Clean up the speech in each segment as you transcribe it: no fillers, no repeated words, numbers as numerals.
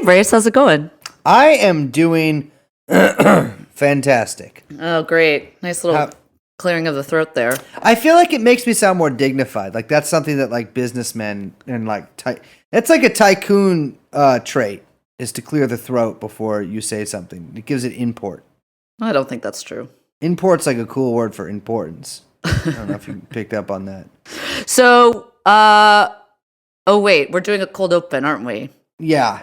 Brace, how's it going? I am doing fantastic. Oh, great. Nice little clearing of the throat there. I feel like it makes me sound more dignified. Like that's something that like businessmen and like it's like a tycoon trait is to clear the throat before you say something. It gives it import. I don't think that's true. Import's like a cool word for importance. I don't know if you picked up on that. So, oh wait, we're doing a cold open, aren't we? Yeah.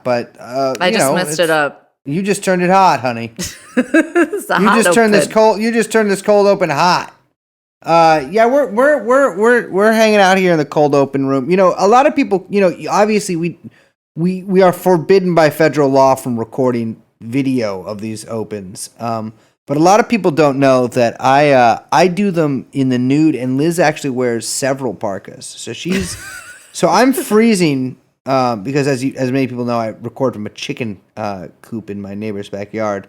But I just messed it up. You just turned it hot, honey. It's a hot open. You just turned this cold open hot. Yeah, we're hanging out here in the cold open room. You know, a lot of people. You know, obviously we are forbidden by federal law from recording video of these opens. But a lot of people don't know that I do them in the nude, and Liz actually wears several parkas. So I'm freezing because as many people know, I record from a chicken coop in my neighbor's backyard.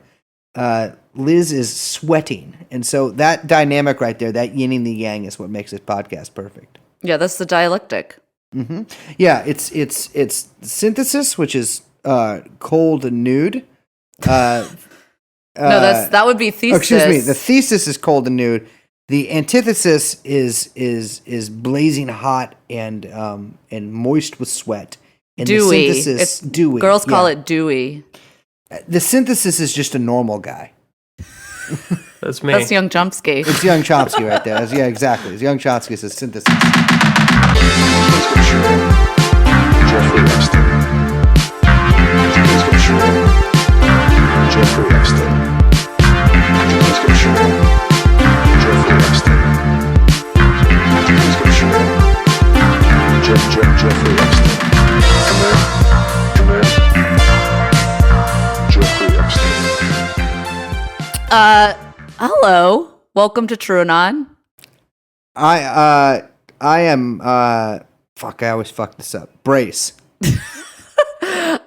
Liz is sweating, and so that dynamic right there, that yin and the yang, is what makes this podcast perfect. Yeah, that's the dialectic. Mm-hmm. Yeah, it's synthesis, which is cold and nude. No, that would be thesis. Oh, excuse me. The thesis is cold and nude. The antithesis is blazing hot and moist with sweat. And dewy. The synthesis, it's dewy. Girls call it dewy. The synthesis is just a normal guy. That's me. That's Young Chomsky. It's Young Chomsky right there. Yeah, exactly. It's Young Chomsky says synthesis. Jeffrey Epstein. Jeffrey Epstein. Jeffrey Epstein. Jeffrey Epstein. Come here. Jeffrey Epstein. Hello. Welcome to True Anon. I am fuck, I always fuck this up. Brace.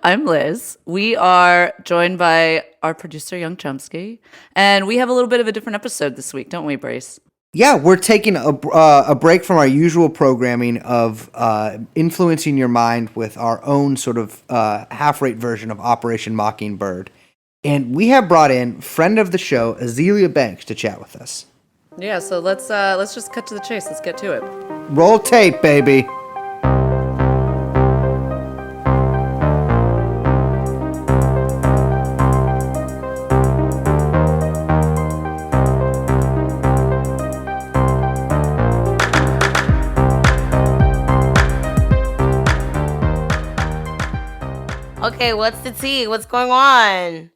I'm Liz. We are joined by our producer, Young Chomsky, and we have a little bit of a different episode this week, don't we, Brace? Yeah, we're taking a break from our usual programming of influencing your mind with our own sort of half-rate version of Operation Mockingbird. And we have brought in friend of the show, Azealia Banks, to chat with us. Yeah, so let's just cut to the chase. Let's get to it. Roll tape, baby. Okay, what's the tea? What's going on?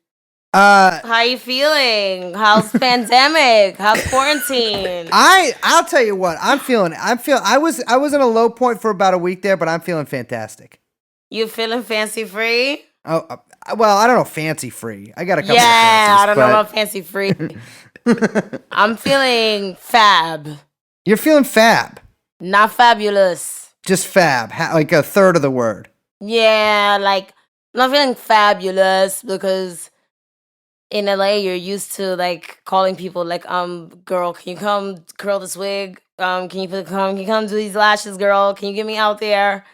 How are you feeling? How's pandemic? How's quarantine? I'll tell you what, I was in a low point for about a week there, but I'm feeling fantastic. You feeling fancy free? Oh, well, I don't know, fancy free. I got a couple of fancies, I don't know but... about fancy free. I'm feeling fab. You're feeling fab. Not fabulous. Just fab, like a third of the word. Yeah, like, I'm not feeling fabulous because in LA you're used to like calling people like, girl, can you come curl this wig? Can you come do these lashes, girl? Can you get me out there?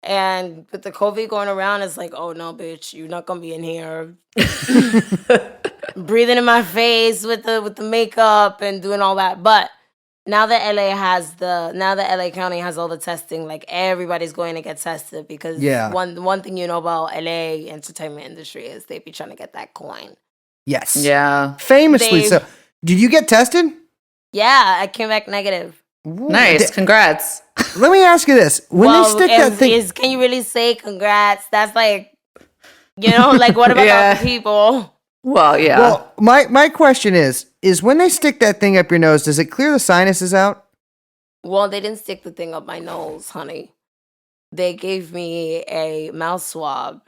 And with the COVID going around, it's like, oh no, bitch, you're not gonna be in here breathing in my face with the makeup and doing all that. But now that LA County has all the testing, like everybody's going to get tested because one thing you know about LA entertainment industry is they be trying to get that coin. Yes. Yeah. Famously so. Did you get tested? Yeah, I came back negative. Nice. Congrats. Let me ask you this. When they stick that thing... Can you really say congrats? That's like, like what about other people? Well, yeah. Well, my question is when they stick that thing up your nose, does it clear the sinuses out? Well, they didn't stick the thing up my nose, honey. They gave me a mouth swab,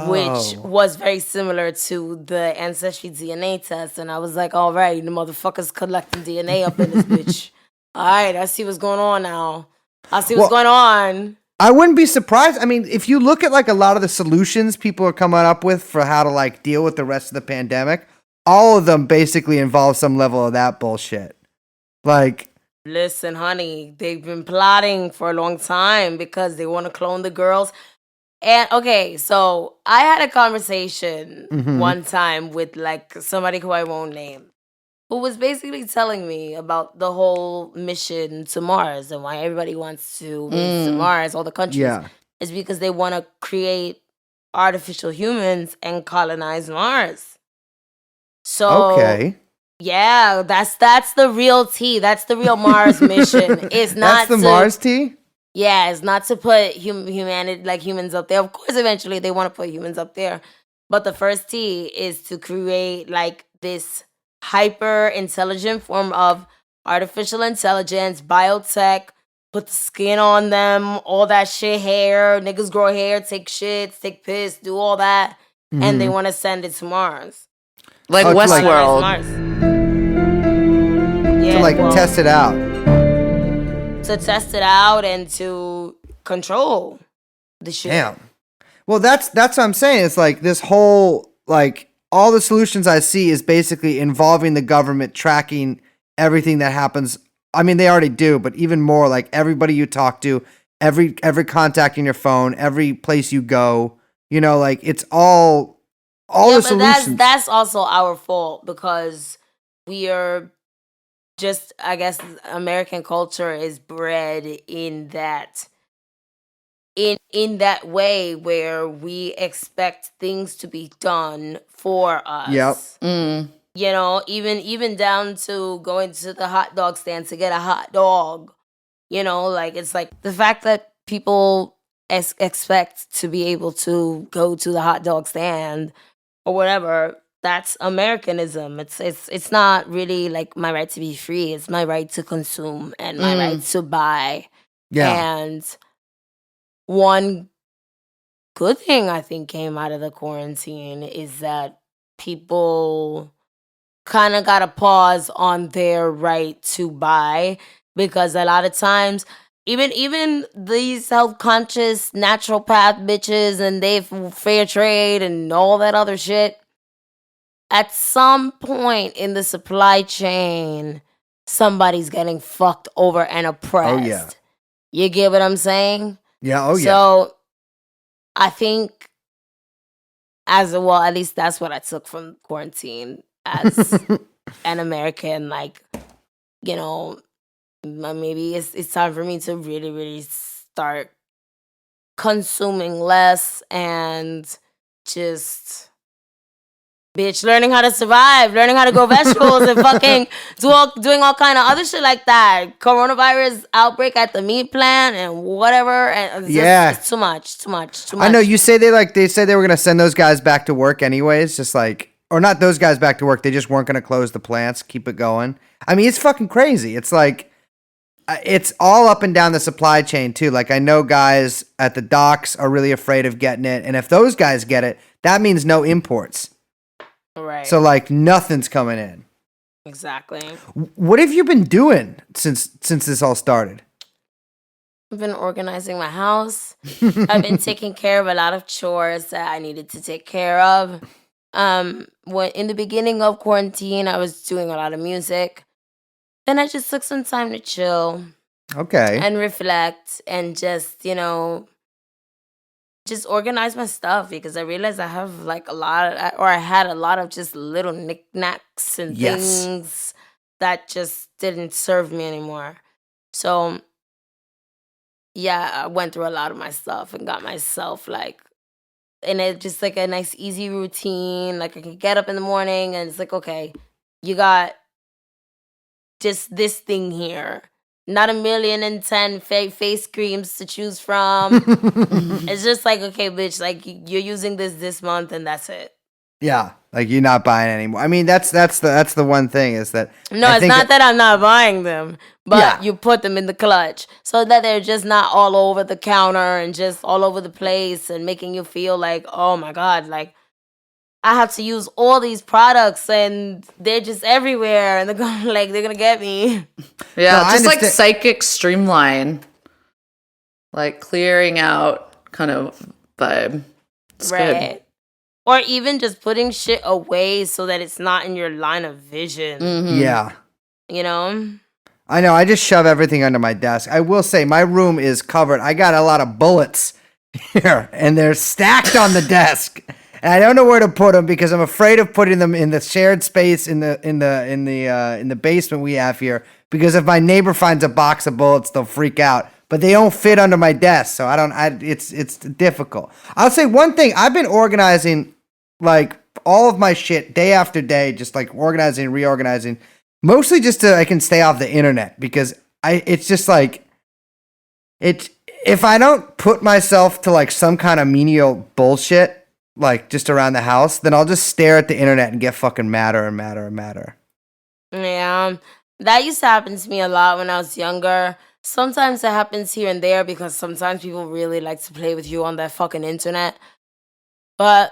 which was very similar to the Ancestry DNA test. And I was like, all right, the motherfuckers collecting DNA up in this bitch. All right, I see what's going on now. I see what's going on. I wouldn't be surprised. I mean, if you look at like a lot of the solutions people are coming up with for how to like deal with the rest of the pandemic, all of them basically involve some level of that bullshit. Like, listen, honey, they've been plotting for a long time because they want to clone the girls. And okay, so I had a conversation Mhm. one time with like somebody who I won't name, who was basically telling me about the whole mission to Mars and why everybody wants to race to Mars, all the countries, Yeah. is because they want to create artificial humans and colonize Mars. So Okay. yeah, that's the real tea. That's the real Mars mission. It's not That's the to, Mars tea? yeah, it's not to put humanity, like humans up there. Of course, eventually they want to put humans up there. But the first T is to create like this hyper intelligent form of artificial intelligence, biotech, put the skin on them, all that shit, hair. Niggas grow hair, take shits, take piss, do all that. And they Mhm. want to send it to Mars. Like Oh, to, like- Westworld. Mars. To Yeah, like well, test it out. to test it out and to control the shit. Damn. Well, that's what I'm saying. It's like this whole like all the solutions I see is basically involving the government tracking everything that happens. I mean, they already do, but even more like everybody you talk to, every contact in your phone, every place you go. You know, like it's all Yeah, the but solutions. that's also our fault because we are just, I guess, American culture is bred in that in that way where we expect things to be done for us. Yep. You know, even down to going to the hot dog stand to get a hot dog. You know, like it's like the fact that people expect to be able to go to the hot dog stand or whatever. That's Americanism. It's not really like my right to be free. It's my right to consume and my right to buy. Yeah. And one good thing I think came out of the quarantine is that people kind of got a pause on their right to buy, because a lot of times even these health conscious naturopath bitches and they fair trade and all that other shit, at some point in the supply chain somebody's getting fucked over and oppressed. Oh, yeah. You get what I'm saying? Yeah. Oh yeah. So I think as well, at least that's what I took from quarantine as an American. Like, you know, maybe it's time for me to really, really start consuming less and just learning how to survive, learning how to grow vegetables and fucking doing all kind of other shit like that. Coronavirus outbreak at the meat plant and whatever. And it's Yeah. it's too much. I know you say they said they were gonna send those guys back to work anyways, just like, or not those guys back to work. They just weren't gonna close the plants, keep it going. I mean, it's fucking crazy. It's like, it's all up and down the supply chain too. Like I know guys at the docks are really afraid of getting it, and if those guys get it, that means no imports. Right. So like nothing's coming in. Exactly. What have you been doing since this all started? I've been organizing my house. I've been taking care of a lot of chores that I needed to take care of. When in the beginning of quarantine, I was doing a lot of music. Then I just took some time to chill Okay. and reflect and just, you know, just organize my stuff, because I realized I have like I had a lot of just little knickknacks and Yes. things that just didn't serve me anymore. So yeah, I went through a lot of my stuff and got myself like, and it just like a nice easy routine. Like I can get up in the morning and it's like, okay, you got just this thing here. Not 1,000,010 face creams to choose from. It's just like, okay, bitch, like you're using this month and that's it. Yeah, like you're not buying anymore. I mean, that's the one thing is that No, I it's think not that I'm not buying them, but Yeah. you put them in the clutch so that they're just not all over the counter and just all over the place and making you feel like, oh my God, like I have to use all these products and they're just everywhere and they're gonna get me. Yeah, No, I just like understand. psychic streamline, like clearing out kind of vibe. It's good. Right. Or even just putting shit away so that it's not in your line of vision. Mhm. yeah. You know? I know. I just shove everything under my desk. I will say my room is covered. I got a lot of bullets here, and they're stacked on the desk. And I don't know where to put them because I'm afraid of putting them in the shared space in the basement we have here. Because if my neighbor finds a box of bullets, they'll freak out. But they don't fit under my desk, so it's difficult. I'll say one thing: I've been organizing like all of my shit day after day, just like organizing, reorganizing, mostly just so I can stay off the internet because it's just like it. If I don't put myself to like some kind of menial bullshit, like just around the house, then I'll just stare at the internet and get fucking madder and madder and madder. Yeah, that used to happen to me a lot when I was younger. Sometimes it happens here and there because sometimes people really like to play with you on that fucking internet. But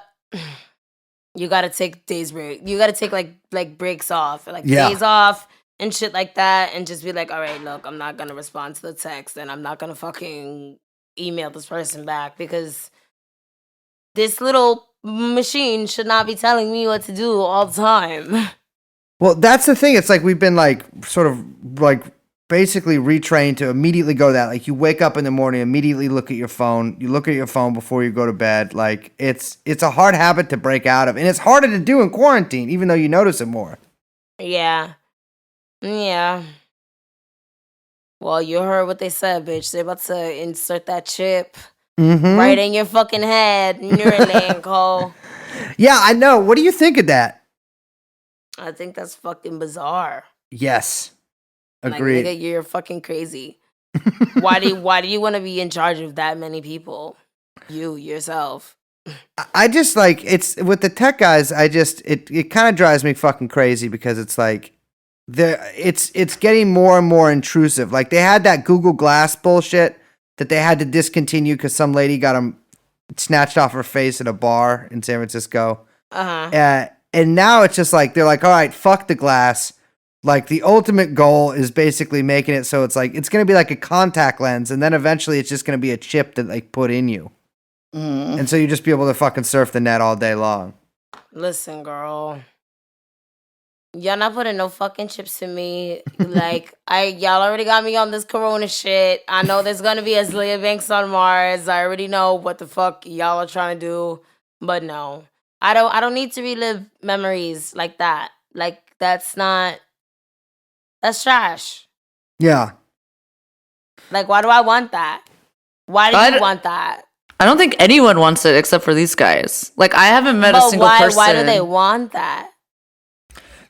you gotta take days break. You gotta take like breaks off, like Yeah. days off and shit like that, and just be like, all right, look, I'm not gonna respond to the text, and I'm not gonna fucking email this person back because this little machine should not be telling me what to do all the time. Well, that's the thing. It's like we've been like sort of like basically retrained to immediately go that. Like you wake up in the morning, immediately look at your phone. You look at your phone before you go to bed. Like it's a hard habit to break out of, and it's harder to do in quarantine, even though you notice it more. Yeah. Yeah. Well, you heard what they said, bitch. They're about to insert that chip Mm-hmm. right in your fucking head. Neuralink, ho. Yeah, I know. What do you think of that? I think that's fucking bizarre. Yes, agreed. Like, nigga, you're fucking crazy. Why do you want to be in charge of that many people? You yourself. I just like it's with the tech guys. It kind of drives me fucking crazy because it's like it's getting more and more intrusive. Like they had that Google Glass bullshit that they had to discontinue because some lady got them snatched off her face at a bar in San Francisco. And now it's just like they're like, all right, fuck the glass. Like the ultimate goal is basically making it so it's like it's gonna be like a contact lens, and then eventually it's just gonna be a chip that like put in you. And so you just be able to fucking surf the net all day long. Listen, girl. Y'all not putting no fucking chips in me. Like, y'all already got me on this corona shit. I know there's gonna be Azealia Banks on Mars. I already know what the fuck y'all are trying to do. But no. I don't need to relive memories like that. Like, that's trash. Yeah. Like, why do I want that? Why do you want that? I don't think anyone wants it except for these guys. Like I haven't met a single person. Why do they want that?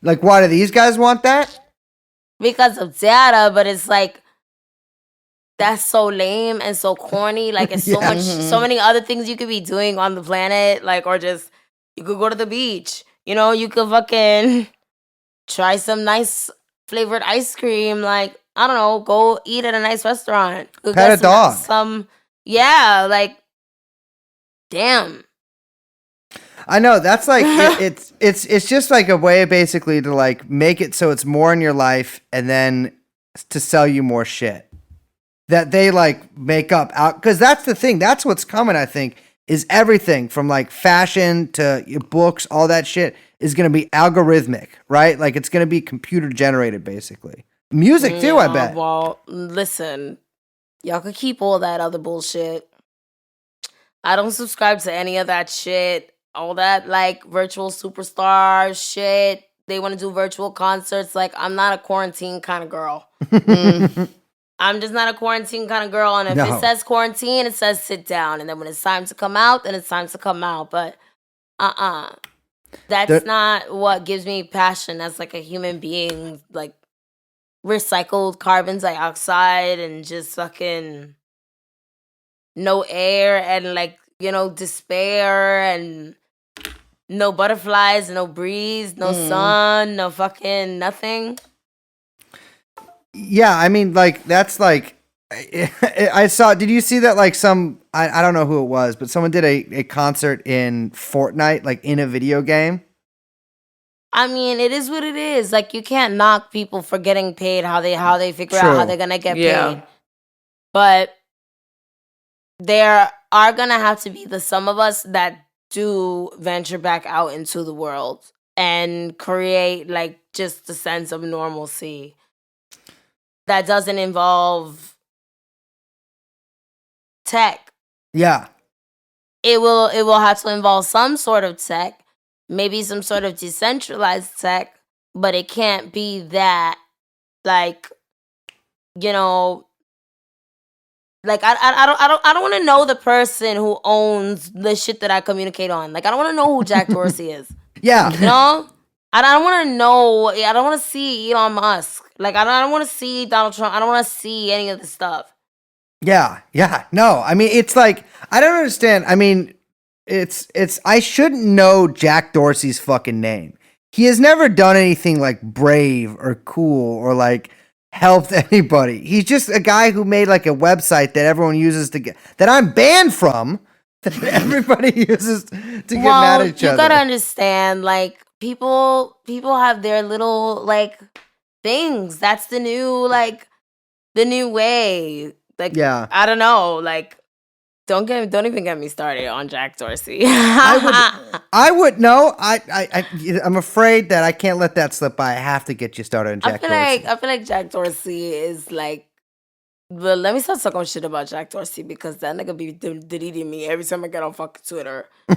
Like, why do these guys want that? Because of data, but it's like that's so lame and so corny. Like it's so many other things you could be doing on the planet. Like, or just you could go to the beach. You know, you could fucking try some nice flavored ice cream. Like, I don't know, go eat at a nice restaurant. Go Pet get a dog. Like, damn. I know that's like it's just like a way basically to like make it so it's more in your life and then to sell you more shit that they like make up out because that's the thing, that's what's coming. I think is everything from like fashion to your books, all that shit is going to be algorithmic, right? Like it's going to be computer generated basically. Music too, I bet. Well, listen, y'all could keep all that other bullshit. I don't subscribe to any of that shit. All that like virtual superstar shit. They want to do virtual concerts. Like, I'm not a quarantine kind of girl. I'm just not a quarantine kind of girl. And if it says quarantine, it says sit down. And then when it's time to come out, then it's time to come out. But that's not what gives me passion as like a human being. Like recycled carbon dioxide and just fucking no air and like, you know, despair and no butterflies, no breeze, no sun, no fucking nothing. Yeah, I mean, like that's like I saw. Did you see that? Like I don't know who it was, but someone did a concert in Fortnite, like in a video game. I mean, it is what it is. Like, you can't knock people for getting paid how they figure True. out how they're gonna get paid. But there are gonna have to be some of us that do venture back out into the world and create like just a sense of normalcy that doesn't involve tech. Yeah. it will have to involve some sort of tech, maybe some sort of decentralized tech, but it can't be that, like, you know, like I don't want to know the person who owns the shit that I communicate on. Like, I don't want to know who Jack Dorsey is. Yeah. You know, I don't want to know. I don't want to see Elon Musk. Like, I don't want to see Donald Trump. I don't want to see any of this stuff. Yeah. No, I mean, it's like, I don't understand. I mean, I shouldn't know Jack Dorsey's fucking name. He has never done anything like brave or cool or like helped anybody. He's just a guy who made like a website that everyone uses to get, that I'm banned from, that everybody uses to get mad at each other. You gotta understand, like, people have their little, like, things. That's the new way. Like, Yeah. I don't know. Like, don't even get me started on Jack Dorsey. I would know. I'm afraid that I can't let that slip by. I have to get you started on Jack Dorsey. I feel like Jack Dorsey is like. But let me start talking shit about Jack Dorsey, because that nigga be deleting me every time I get on fucking Twitter. Me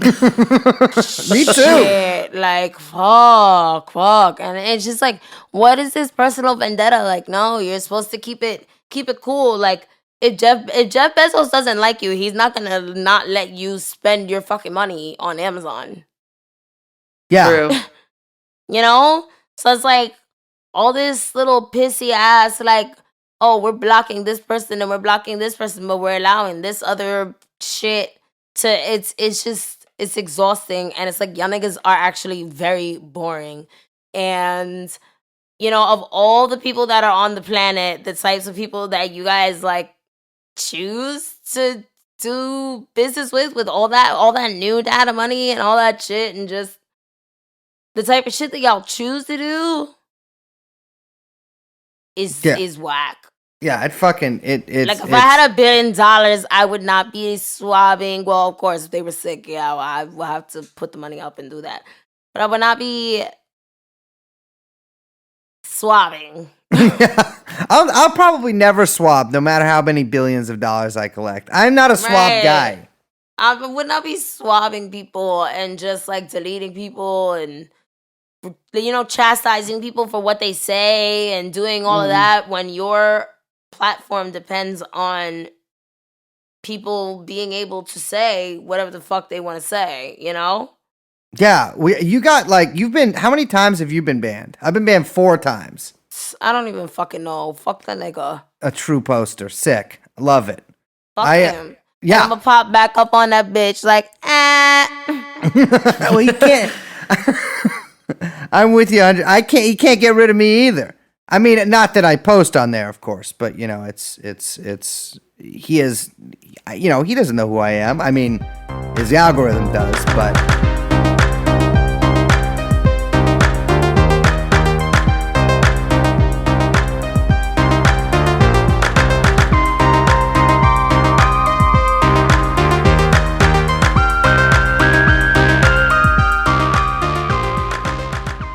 too. Shit, like, fuck, and it's just like, what is this personal vendetta? Like, no, you're supposed to keep it cool. Like, if Jeff Bezos doesn't like you, he's not gonna not let you spend your fucking money on Amazon. Yeah. True. You know? So it's like all this little pissy ass, like, oh, we're blocking this person and we're blocking this person, but we're allowing this other shit to, it's exhausting. And it's like, y'all niggas are actually very boring. And, you know, of all the people that are on the planet, the types of people that you guys like choose to do business with all that new data money and all that shit, and just the type of shit that y'all choose to do is whack. Yeah, it's like, if I had $1 billion, I would not be swabbing. Well, of course, if they were sick, yeah, I would have to put the money up and do that. But I would not be swabbing. I'll probably never swab, no matter how many billions of dollars I collect. I'm not a swab guy. I would not be swabbing people and just like deleting people and, you know, chastising people for what they say and doing all of that when your platform depends on people being able to say whatever the fuck they want to say, you know? Yeah, you got like, how many times have you been banned? I've been banned 4 times. I don't even fucking know. Fuck that nigga. A true poster. Sick. Love it. Fuck him. Yeah. I'm gonna pop back up on that bitch like, Well, you can't. I'm with you. He can't get rid of me either. I mean, not that I post on there, of course, but you know, he is, you know, he doesn't know who I am. I mean, his algorithm does, but.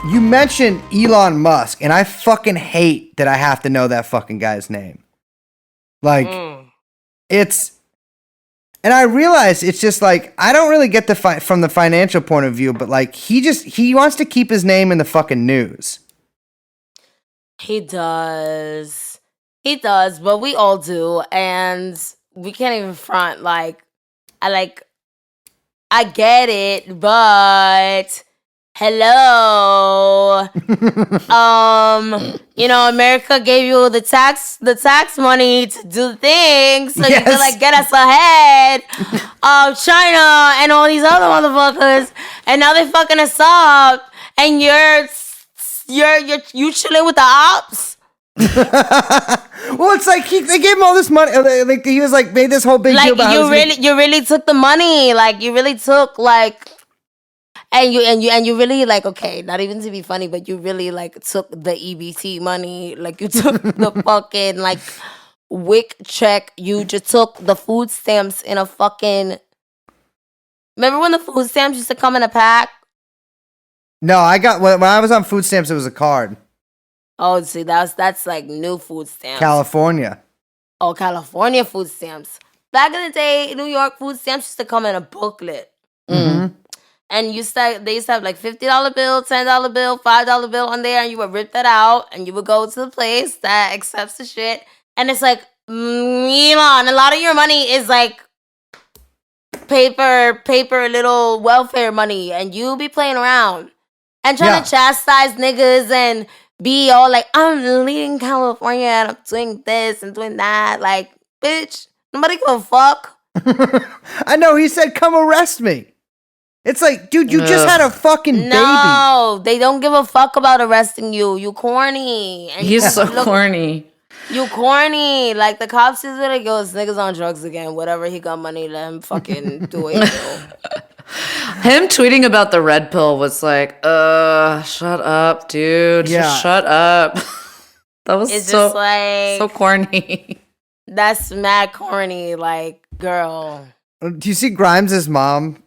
You mentioned Elon Musk, and I fucking hate that I have to know that fucking guy's name. Like, and I realize it's just like, I don't really get from the financial point of view, but like, he wants to keep his name in the fucking news. He does, but we all do, and we can't even front. Like, I get it, but. Hello. You know, America gave you the tax money to do things, so you can like get us ahead of China and all these other motherfuckers, and now they fucking us up, and you're chilling with the ops. Well, it's like they gave him all this money. Like he was like made this whole big deal about you really took the money. Like you really took like. And you really like, okay, not even to be funny, but you really like took the EBT money, like you took the fucking like WIC check, you just took the food stamps in a fucking. Remember when the food stamps used to come in a pack? No, I got when I was on food stamps, it was a card. Oh, see, that's like new food stamps. California. Oh, California food stamps. back in the day, in New York, food stamps used to come in a booklet. Mm. And they used to have like $50 bill, $10 bill, $5 bill on there, and you would rip that out, and you would go to the place that accepts the shit, and it's like, Elon, a lot of your money is like paper, little welfare money, and you be playing around and trying to chastise niggas and be all like, I'm leaving California and I'm doing this and doing that. Like, bitch, nobody give a fuck. I know. He said, "Come arrest me." It's like, dude, you just had a fucking baby. No, they don't give a fuck about arresting you. You corny. And He's so corny. You corny. Like, the cops is like, yo, this nigga's on drugs again. Whatever, he got money, let him fucking do it. Him tweeting about the red pill was like, shut up, dude. Yeah. Just shut up. That was It's so, just like, so corny. that's mad corny. Like, girl. Do you see Grimes' mom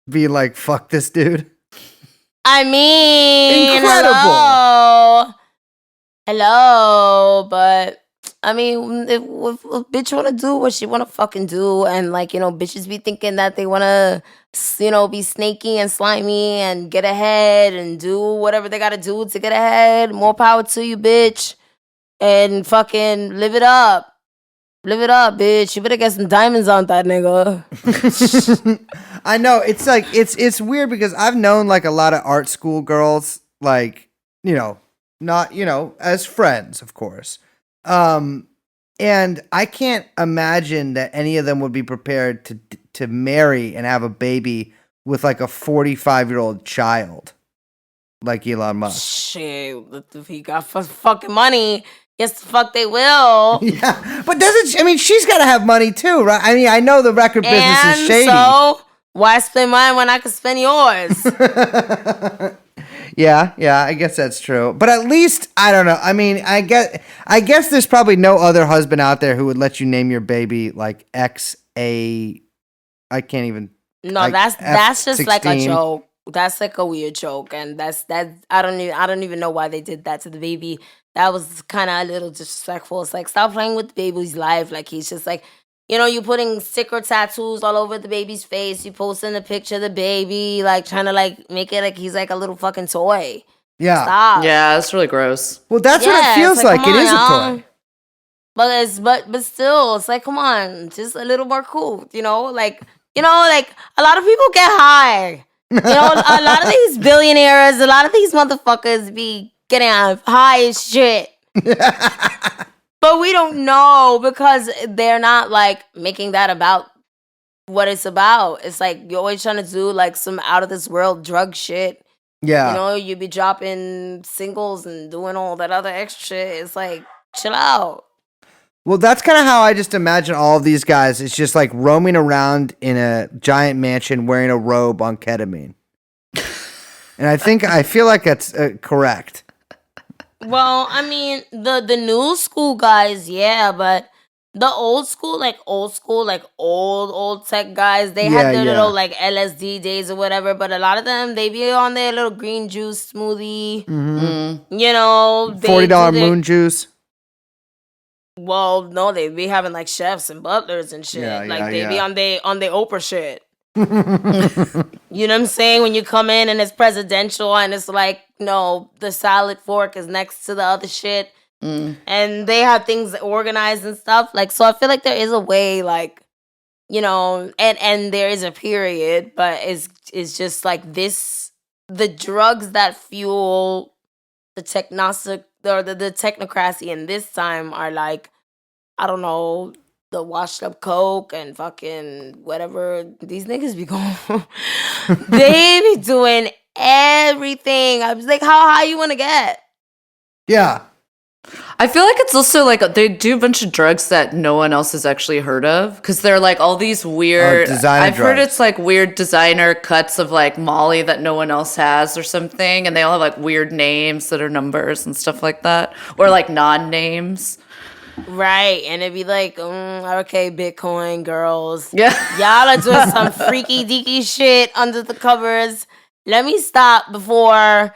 be like, "Fuck this dude"? I mean, Incredible. hello, but I mean, if bitch want to do what she want to fucking do, and like, you know, bitches be thinking that they want to, you know, be snaky and slimy and get ahead and do whatever they got to do to get ahead. More power to you, bitch, and fucking live it up. Live it up, bitch. You better get some diamonds on that nigga. I know. It's like it's weird because I've known like a lot of art school girls, like, you know, not, you know, as friends, of course. And I can't imagine that any of them would be prepared to marry and have a baby with like a 45-year-old child like Elon Musk. Shit, if he got fucking money, yes, the fuck they will. Yeah, but doesn't I mean she's got to have money too, right? I mean, I know the record business And is shady. so why spend mine when I can spend yours? Yeah, I guess that's true. But at least I don't know. I mean, I guess there's probably no other husband out there who would let you name your baby like XA. I can't even. No, like that's just like a F16. joke. That's like a weird joke, and that I don't even know why they did that to the baby. That was kind of a little disrespectful. It's like, stop playing with the baby's life. Like, he's just like, you know, you putting sticker tattoos all over the baby's face. You posting a picture of the baby, like trying to like make it like he's like a little fucking toy. Yeah. Stop. Yeah, that's really gross. Well, that's what Yeah, it feels it's like. come It on, is a y'all. toy. But still, it's like, come on, just a little more cool, you know? Like a lot of people get high. You know, a lot of these billionaires, a lot of these motherfuckers be getting high as shit. But we don't know because they're not like making that about what it's about. It's like you're always trying to do like some out of this world drug shit. Yeah. You know, you be dropping singles and doing all that other extra shit. It's like, chill out. Well, that's kind of how I just imagine all of these guys. It's just like roaming around in a giant mansion wearing a robe on ketamine. And I feel like that's correct. Well, I mean, the new school guys, yeah, but the old school, like old tech guys, they Yeah, had their yeah. little like LSD days or whatever. But a lot of them, they be on their little green juice smoothie. You know, they $40 do their- moon juice. Well, no, they be having like chefs and butlers and shit. Yeah, like yeah, they be yeah. on their Oprah shit. You know what I'm saying? When you come in and it's presidential and it's like, no, the salad fork is next to the other shit. And they have things organized and stuff. Like, so I feel like there is a way, like, you know, and there is a period, but it's just like this, the drugs that fuel the the technocracy in this time are like, I don't know, the washed up coke and fucking whatever these niggas be going. They be doing everything. I was like, how high you want to get? Yeah. I feel like it's also like they do a bunch of drugs that no one else has actually heard of because they're like all these weird. Designer I've heard drugs. it's like weird designer cuts of like Molly that no one else has or something, and they all have like weird names that are numbers and stuff like that, or like non-names. Right, and it'd be like, okay, Bitcoin girls. Yeah. Y'all are doing some freaky deaky shit under the covers. Let me stop before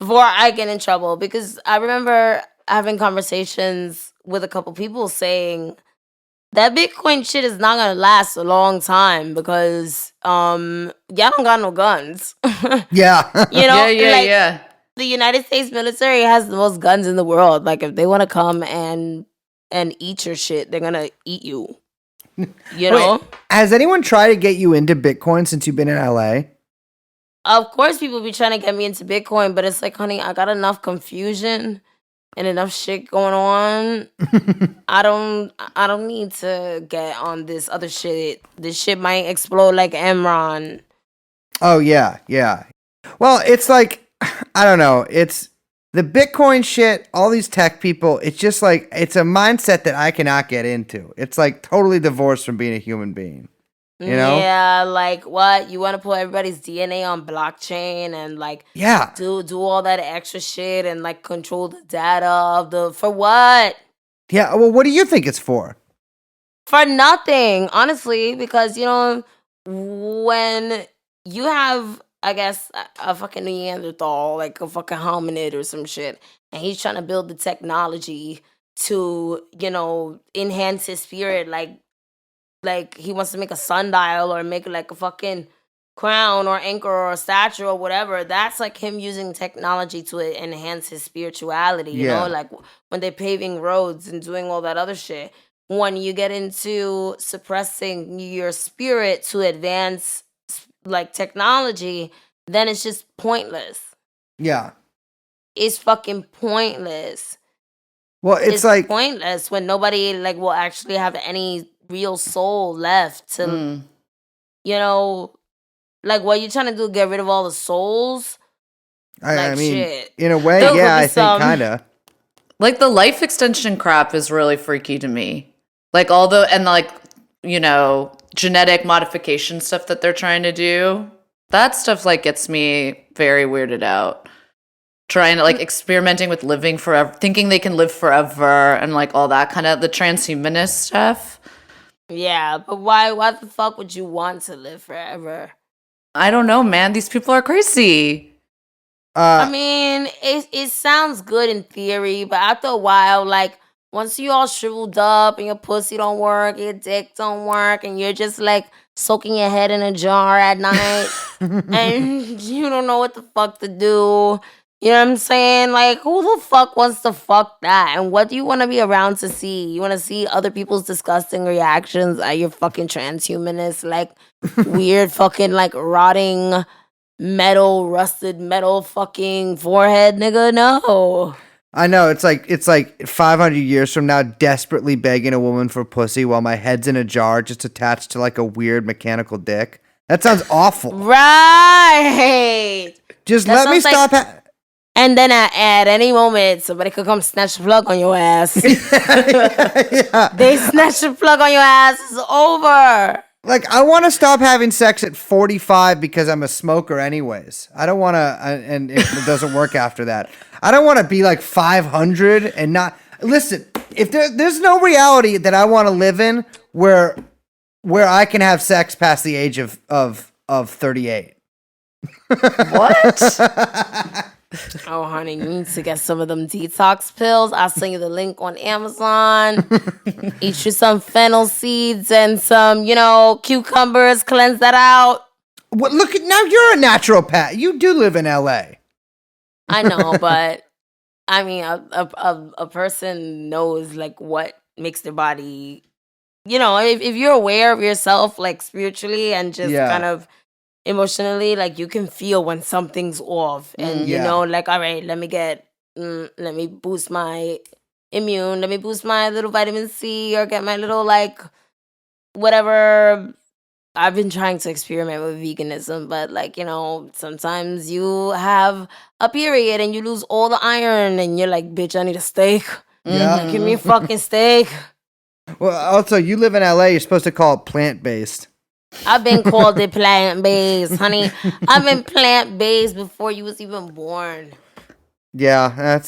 I get in trouble, because I remember having conversations with a couple people saying, that Bitcoin shit is not gonna last a long time because y'all don't got no guns. Yeah. You know, Yeah. the United States military has the most guns in the world. Like if they want to come and eat your shit, they're gonna eat you. You know? Wait, has anyone tried to get you into Bitcoin since you've been in LA? Of course people be trying to get me into Bitcoin, but it's like, honey, I got enough confusion and enough shit going on. I don't need to get on this other shit. This shit might explode like Emron. Oh yeah, yeah. Well, it's like I don't know. It's the Bitcoin shit. All these tech people. It's just like it's a mindset that I cannot get into. It's like totally divorced from being a human being. You know? Yeah, like what? You want to put everybody's DNA on blockchain and like Yeah. do all that extra shit and like control the data of the for what? Yeah. Well, what do you think it's for? For nothing, honestly, because you know when you have I guess a fucking Neanderthal, like a fucking hominid or some shit, and he's trying to build the technology to, you know, enhance his spirit, like he wants to make a sundial or make like a fucking crown or anchor or a statue or whatever. That's like him using technology to enhance his spirituality, you know, like when they're paving roads and doing all that other shit. When you get into suppressing your spirit to advance like technology, then it's just pointless. Yeah. It's fucking pointless. Well, it's like pointless when nobody like will actually have any real soul left to you know, like what you trying to do, get rid of all the souls? I Like, mean, shit. in a way, There could yeah, be I think kind of. Like the life extension crap is really freaky to me. Like all the and like, you know, genetic modification stuff that they're trying to do. That stuff like gets me very weirded out. Trying to like experimenting with living forever, thinking they can live forever and like all that kind of the transhumanist stuff. Yeah, but why the fuck would you want to live forever? I don't know, man. These people are crazy. I mean, it sounds good in theory, but after a while, like once you all shriveled up and your pussy don't work, your dick don't work, and you're just like soaking your head in a jar at night, and you don't know what the fuck to do. You know what I'm saying? Like, who the fuck wants to fuck that? And what do you want to be around to see? You want to see other people's disgusting reactions at your fucking transhumanist, like weird fucking like rotting rusted metal fucking forehead, nigga? No. I know it's like 500 years from now, desperately begging a woman for pussy while my head's in a jar, just attached to like a weird mechanical dick. That sounds awful. Right. Just That let me sounds like- stop. And then at any moment, somebody could come snatch the plug on your ass. Yeah. They snatch the plug on your ass. It's over. Like, I want to stop having sex at 45 because I'm a smoker anyways. I don't want to, and it doesn't work after that. I don't want to be like 500 and not, listen, if there's no reality that I want to live in where I can have sex past the age of 38. What? Oh, honey, you need to get some of them detox pills. I'll send you the link on Amazon. Eat you some fennel seeds and some, you know, cucumbers. Cleanse that out. What? Look, now you're a naturopath. You do live in LA. I know, but I mean, a person knows like what makes their body. You know, if you're aware of yourself, like spiritually and just kind of emotionally, like you can feel when something's off, and you know, like, all right, let me boost my immune, let me boost my little vitamin C, or get my little like whatever. I've been trying to experiment with veganism, but like, you know, sometimes you have a period and you lose all the iron, and you're like, bitch, I need a steak. Yeah. Give me a fucking steak. Well, also, you live in LA. You're supposed to call it plant-based. I've been called it plant-based, honey. I've been plant-based before you was even born. Yeah,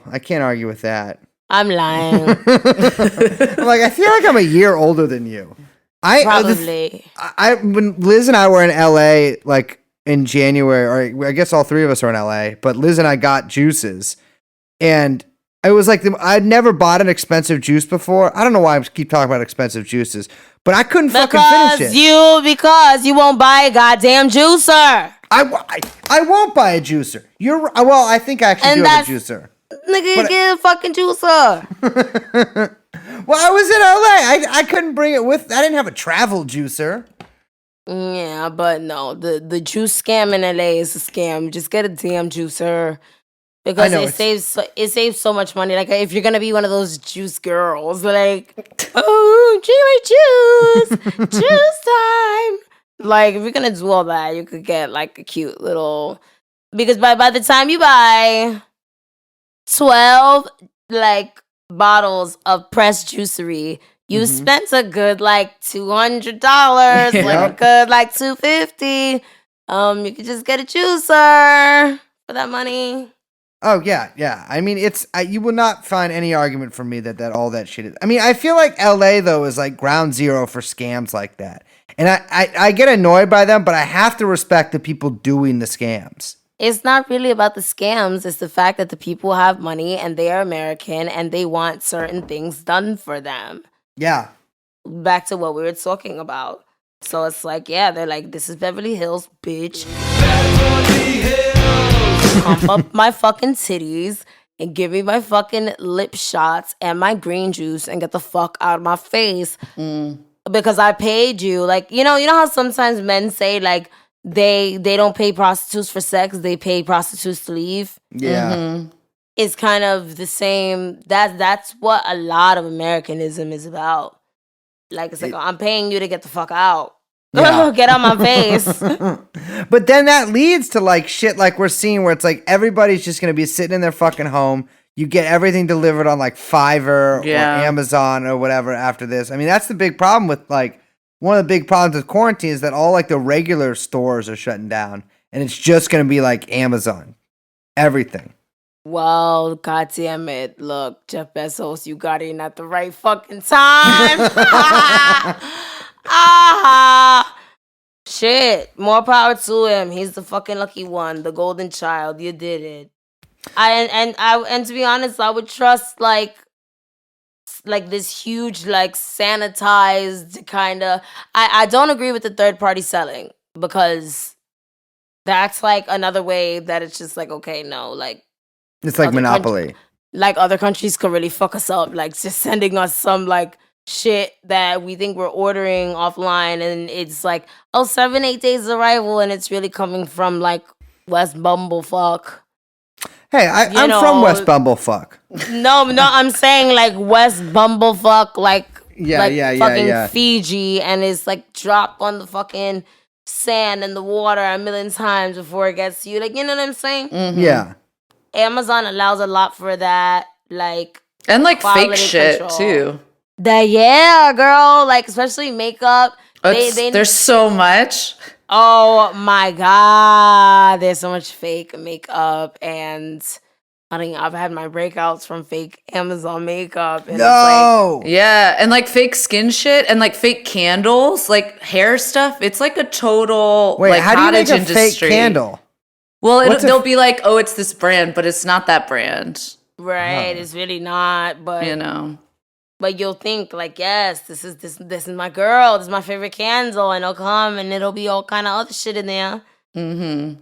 I can't argue with that. I'm lying. Like, I feel like I'm a year older than you. Probably. When Liz and I were in LA, like in January, or I guess all three of us are in LA, but Liz and I got juices. And It was like I'd never bought an expensive juice before. I don't know why I keep talking about expensive juices, but I couldn't fucking finish it. Because you won't buy a goddamn juicer. I won't buy a juicer. Well, I think I actually do have a juicer. Nigga, get a fucking juicer. Well, I was in LA. I couldn't bring it with. I didn't have a travel juicer. Yeah, but no, the juice scam in LA is a scam. Just get a damn juicer. Because it saves so much money. Like if you're gonna be one of those juice girls, like juice time. Like if you're gonna do all that, you could get like a cute little. Because by the time you buy 12 like bottles of pressed juicery, you spent a good like $200, like a good like $250. You could just get a juicer for that money. Oh yeah. I mean, you will not find any argument from me that all that shit is. I mean, I feel like LA though is like ground zero for scams like that, and I get annoyed by them, but I have to respect the people doing the scams. It's not really about the scams. It's the fact that the people have money and they are American and they want certain things done for them. Yeah. Back to what we were talking about. So it's like, yeah, they're like, this is Beverly Hills, bitch. Pump up my fucking titties and give me my fucking lip shots and my green juice and get the fuck out of my face. Because I paid you. Like, you know how sometimes men say like, they don't pay prostitutes for sex, they pay prostitutes to leave. Yeah. It's kind of the same. That's what a lot of Americanism is about. Like it's like I'm paying you to get the fuck out. Yeah. Get out my face. But then that leads to like shit like we're seeing where it's like everybody's just gonna be sitting in their fucking home. You get everything delivered on like Fiverr or Amazon or whatever after this. I mean, that's the big problem with like one of the big problems with quarantine is that all like the regular stores are shutting down and it's just going to be like Amazon. Everything. Well, goddamn it. Look, Jeff Bezos, you got in at the right fucking time. Shit. More power to him. He's the fucking lucky one, the golden child. You did it. And to be honest, I would trust like this huge, like sanitized kind of. I don't agree with the third party selling because that's like another way that it's just like, okay, no, like it's like Monopoly. Like other countries could really fuck us up, like just sending us some like shit that we think we're ordering offline and it's like, 7-8 days arrival and it's really coming from like West Bumblefuck. Hey, I'm from West Bumblefuck. No, I'm saying like West Bumblefuck, like fucking Fiji, and it's like dropped on the fucking sand and the water a million times before it gets to you. Like, you know what I'm saying? Mm-hmm. Yeah. Amazon allows a lot for that, like and like fake shit control. Too. Girl, like especially makeup. There's so much. Oh my god, there's so much fake makeup and I've had my breakouts from fake Amazon makeup. And no! It's like, yeah, and like fake skin shit and like fake candles, like hair stuff. It's like a total like how cottage do you make a industry. Fake candle? Well, they'll be like, oh, it's this brand, but it's not that brand. Right, it's really not, but you know. But you'll think like, yes, this is my girl. This is my favorite candle, and it'll come and it'll be all kind of other shit in there. Mm-hmm.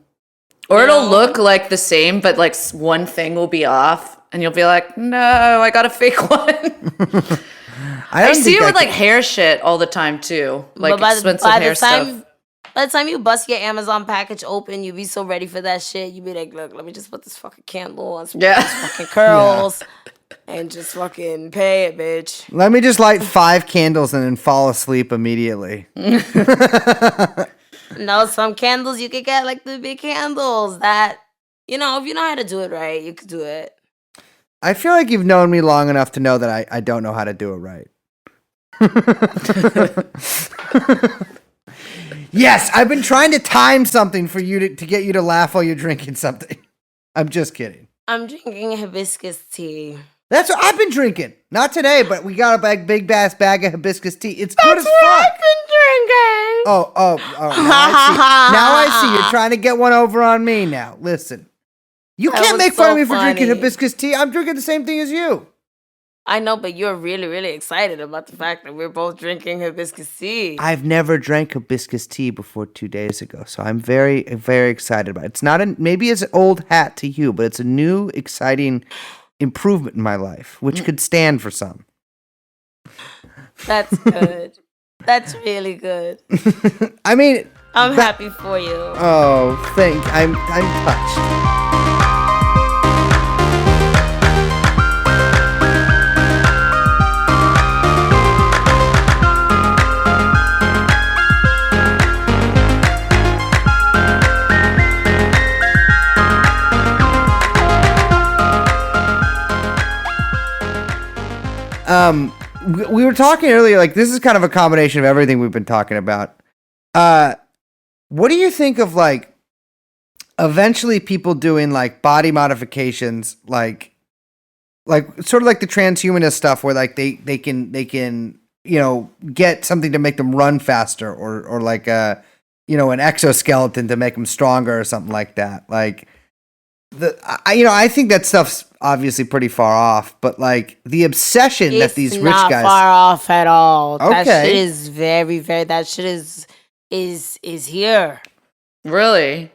Or it'll look like the same, but like one thing will be off, and you'll be like, no, I got a fake one. I see it with like hair shit all the time too, like expensive hair stuff. By the time you bust your Amazon package open, you be so ready for that shit. You be like, look, let me just put this fucking candle on some these fucking curls. And just fucking pay it, bitch. Let me just light 5 candles and then fall asleep immediately. No, some candles you could get like the big candles that, if you know how to do it right, you could do it. I feel like you've known me long enough to know that I don't know how to do it right. Yes, I've been trying to time something for you to get you to laugh while you're drinking something. I'm just kidding. I'm drinking hibiscus tea. That's what I've been drinking. Not today, but we got a big ass bag of hibiscus tea. It's good as fuck. That's what I've been drinking. Oh. Now I see. You're trying to get one over on me now. Listen. You That can't was make fun so of me for drinking funny. hibiscus tea. I'm drinking the same thing as you. I know, but you're really, really excited about the fact that we're both drinking hibiscus tea. I've never drank hibiscus tea before 2 days ago, so I'm very, very excited about it. It's not maybe it's an old hat to you, but it's a new, exciting improvement in my life, which could stand for some. That's good. That's really good. I mean, I'm happy for you. oh, I'm touched. We were talking earlier, like this is kind of a combination of everything we've been talking about. What do you think of like eventually people doing like body modifications, like sort of like the transhumanist stuff where like they can get something to make them run faster or like an exoskeleton to make them stronger or something like that. Like I think that stuff's obviously pretty far off, but like the obsession that these rich not guys far off at all. That Okay. shit is very, very. That shit is here. Really?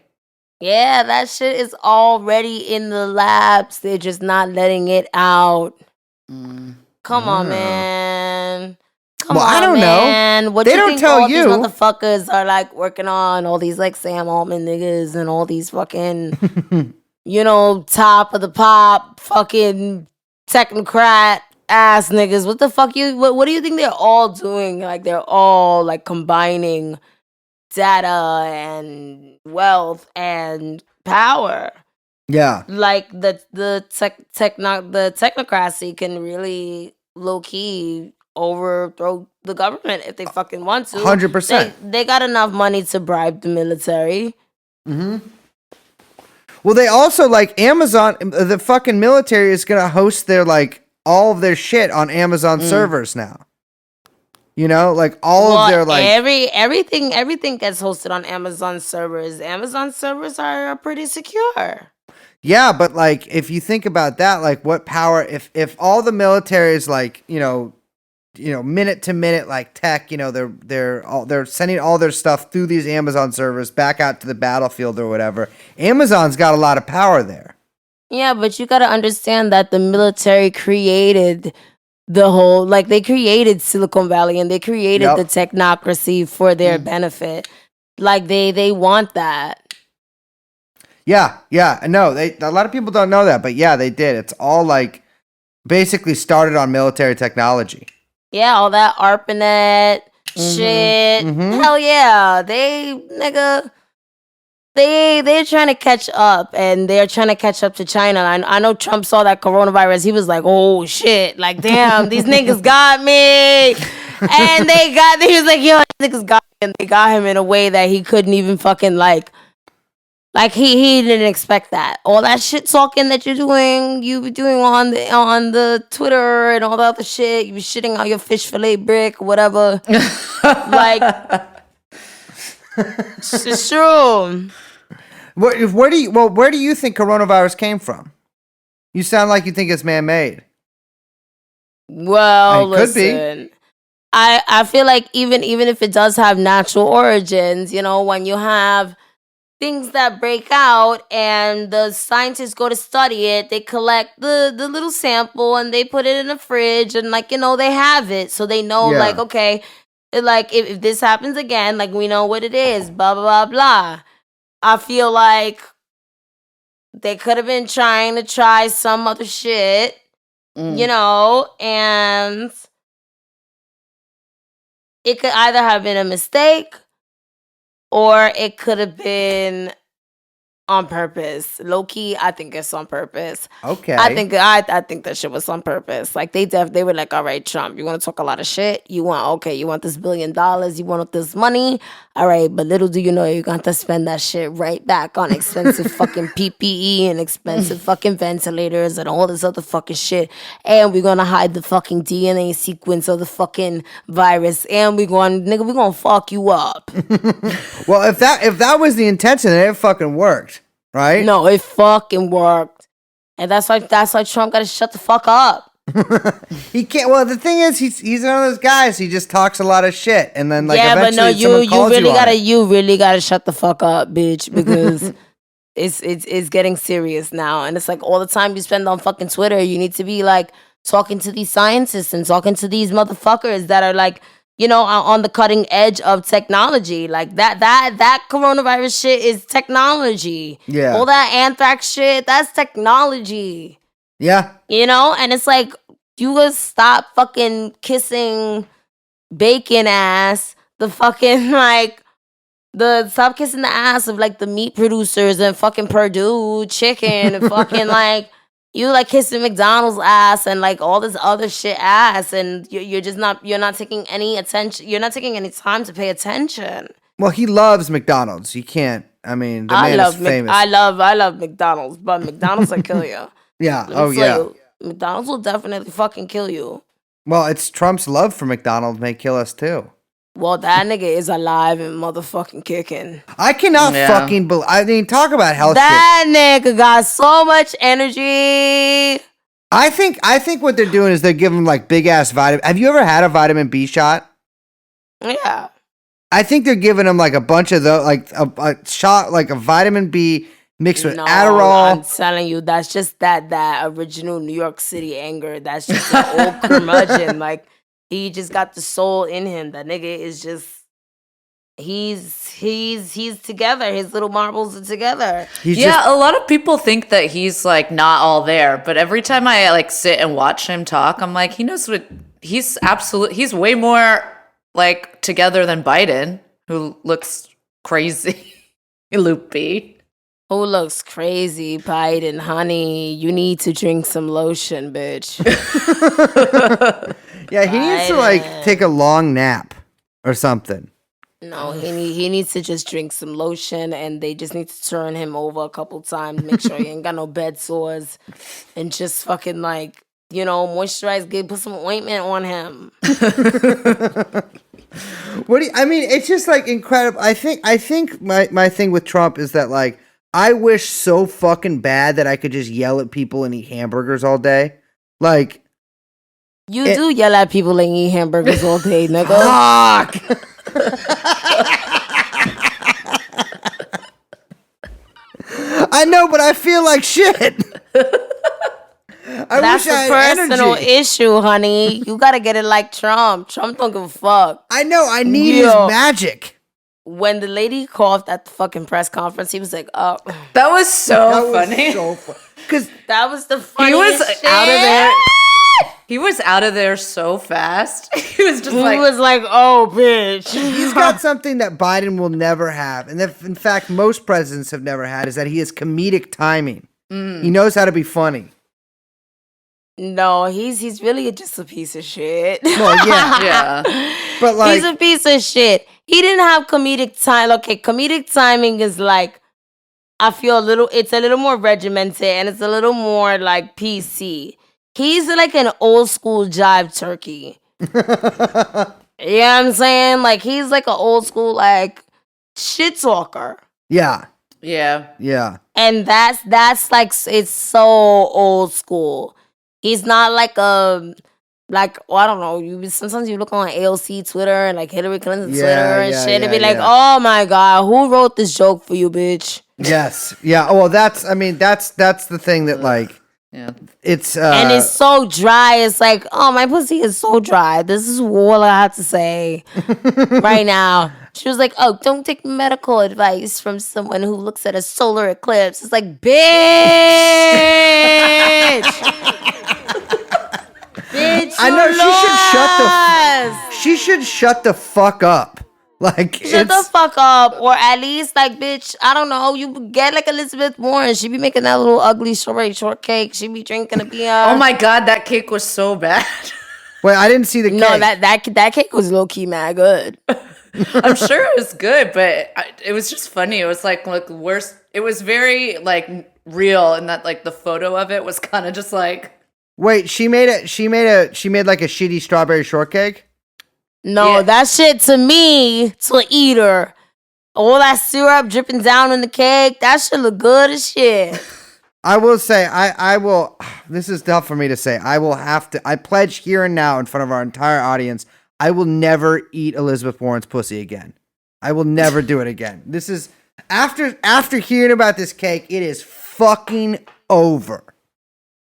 Yeah, that shit is already in the labs. They're just not letting it out. Come on, man. Come Well, on, I don't know. man. What They you don't think tell all you. these motherfuckers are like working on? All these like Sam Altman niggas and all these fucking, top of the pop fucking technocrat ass niggas. What the fuck what do you think they're all doing? Like they're all like combining data and wealth and power. Yeah. Like the technocracy can really low key overthrow the government if they fucking want to. 100%. They got enough money to bribe the military. Well, they also like Amazon. The fucking military is gonna host their like all of their shit on Amazon servers now. Like all of their like everything gets hosted on Amazon servers. Amazon servers are pretty secure. Yeah, but like if you think about that, like what power if all the military is like minute to minute like tech, they're sending all their stuff through these Amazon servers back out to the battlefield or whatever. Amazon's got a lot of power there. Yeah, but you got to understand that the military created the whole, like they created Silicon Valley and they created Yep. the technocracy for their benefit. Like they want that. Yeah, no, a lot of people don't know that, but yeah, they did. It's all like basically started on military technology. Yeah, all that ARPANET shit. Hell yeah. They're trying to catch up, and they're trying to catch up to China. I know Trump saw that coronavirus. He was like, oh shit, like damn, these niggas got me. And he was like, yo, these niggas got me. And they got him in a way that he couldn't even fucking like he didn't expect that. All that shit talking that you be doing on the Twitter and all the other shit. You be shitting on your fish fillet brick, whatever. Like, it's true. Where do you think coronavirus came from? You sound like you think it's man-made. Well, It could be. listen. I feel like even if it does have natural origins, when you have things that break out and the scientists go to study it, they collect the little sample and they put it in a fridge and they have it, so they know Yeah. okay, like if this happens again, like we know what it is, blah blah blah blah. I feel like they could have been trying to try some other shit, and it could either have been a mistake or it could have been on purpose. Low key, I think it's on purpose. Okay. I think that shit was on purpose. Like they were like, all right, Trump, you want to talk a lot of shit? You want this $1 billion? You want this money? All right, but little do you know, you're going to spend that shit right back on expensive fucking PPE and expensive fucking ventilators and all this other fucking shit. And we're gonna hide the fucking DNA sequence of the fucking virus. And we're gonna fuck you up. Well, if that was the intention, then it fucking worked. right? No, it fucking worked. And that's why Trump gotta shut the fuck up. He can't. Well, the thing is, he's one of those guys. He just talks a lot of shit, and then like yeah, but no, eventually someone calls you really gotta shut the fuck up, bitch, because it's getting serious now. And it's like all the time you spend on fucking Twitter, you need to be like talking to these scientists and talking to these motherfuckers that are like, you know, on the cutting edge of technology. Like that coronavirus shit is technology. Yeah. All that anthrax shit, that's technology. Yeah. You know? And it's like, you guys stop fucking kissing bacon ass. Stop kissing the ass of like the meat producers and fucking Purdue chicken and fucking like, you like kissing McDonald's ass and like all this other shit ass, and you're not taking any attention. You're not taking any time to pay attention. Well, he loves McDonald's. You can't. I mean, the man is famous. I love McDonald's, but McDonald's will kill you. Yeah. Let me Oh tell yeah. you, McDonald's will definitely fucking kill you. Well, it's Trump's love for McDonald's may kill us too. Well, that nigga is alive and motherfucking kicking. I cannot fucking believe. I mean, talk about health. That nigga got so much energy. I think what they're doing is they're giving like big ass vitamin. Have you ever had a vitamin B shot? Yeah. I think they're giving them like a bunch of those, like a shot, like a vitamin B mixed with Adderall. I'm telling you, that's just that original New York City anger. That's just an old curmudgeon. Like, he just got the soul in him. That nigga is just, he's together. His little marbles are together. A lot of people think that he's like not all there, but every time I like sit and watch him talk, I'm like, he knows what he's way more like together than Biden, who looks crazy. Loopy. Who looks crazy, Biden? Honey, you need to drink some lotion, bitch. Yeah, he needs to like take a long nap or something. No, he needs to just drink some lotion, and they just need to turn him over a couple times, make sure he ain't got no bed sores, and just fucking like, you know, moisturize, put some ointment on him. I mean, it's just like incredible. I think my thing with Trump is that like I wish so fucking bad that I could just yell at people and eat hamburgers all day. Like you do yell at people and eat hamburgers all day, nigga. Fuck. I know, but I feel like shit. That's a personal issue, honey. You gotta get it like Trump. Trump don't give a fuck. I know. I need his magic. When the lady coughed at the fucking press conference, he was like, "Oh, that was so funny." Because that was the funniest shit. Out of there. He was out of there so fast. He was just like, "Oh, bitch." He's got something that Biden will never have, and that, in fact, most presidents have never had, is that he has comedic timing. He knows how to be funny. No, he's really just a piece of shit. Well, yeah. But like, he's a piece of shit. He didn't have comedic time. Okay, comedic timing is like, I feel it's a little more regimented and it's a little more like PC. He's like an old school jive turkey. You know what I'm saying? Like, he's like an old school like shit talker. Yeah. And that's like, it's so old school. He's not like I don't know. Sometimes you look on AOC Twitter and like Hillary Clinton's Twitter and shit, and be like, "Oh my god, who wrote this joke for you, bitch?" Yes, yeah. Oh, well, that's the thing that like, it's and it's so dry. It's like, oh, my pussy is so dry. This is all I have to say right now. She was like, "Oh, don't take medical advice from someone who looks at a solar eclipse." It's like, bitch. Bitch, I know she should shut the fuck up. Like, shut the fuck up, or at least like, bitch, I don't know. You get like Elizabeth Warren. She be making that little ugly strawberry shortcake. She be drinking a beer. Oh my god, that cake was so bad. Wait, I didn't see the cake. No, that cake was low key mad good. I'm sure it was good, but it was just funny. It was like worse. It was very like real, and that like the photo of it was kind of just like. Wait, she made like a shitty strawberry shortcake? No, that shit to me, to eat her, All that syrup dripping down on the cake. That shit look good as shit. I will say, I will, this is tough for me to say. I pledge here and now in front of our entire audience, I will never eat Elizabeth Warren's pussy again. I will never do it again. This is, after hearing about this cake, it is fucking over.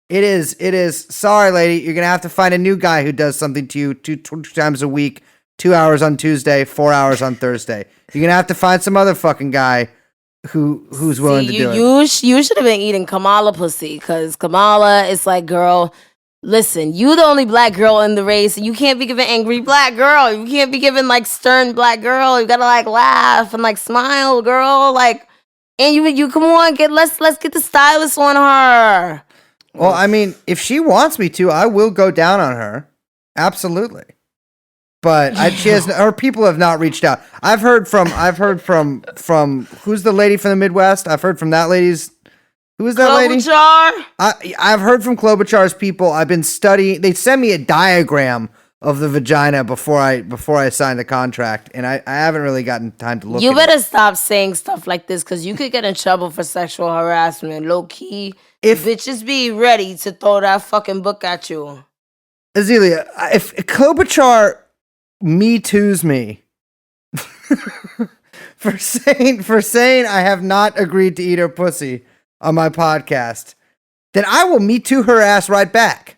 It is, sorry lady, you're going to have to find a new guy who does something to you two times a week, 2 hours on Tuesday, 4 hours on Thursday. You're going to have to find some other fucking guy who's willing to do it. You should have been eating Kamala pussy, because Kamala is like, girl, listen, you the only black girl in the race, and you can't be giving angry black girl. You can't be giving like stern black girl. You gotta like laugh and like smile, girl. Like, and you come on, let's get the stylist on her. Well, I mean, if she wants me to, I will go down on her. Absolutely. But her people have not reached out. I've heard from who's the lady from the Midwest? I've heard from that lady's. Who is that lady? Klobuchar? I've heard from Klobuchar's people. I've been studying. They sent me a diagram of the vagina before I signed the contract, and I haven't really gotten time to look. You at better it. stop saying stuff like this, because you could get in trouble for sexual harassment. Low key, If bitches be ready to throw that fucking book at you. Azealia, if Klobuchar Me Too's me for saying I have not agreed to eat her pussy on my podcast, then I will Me Too her ass right back.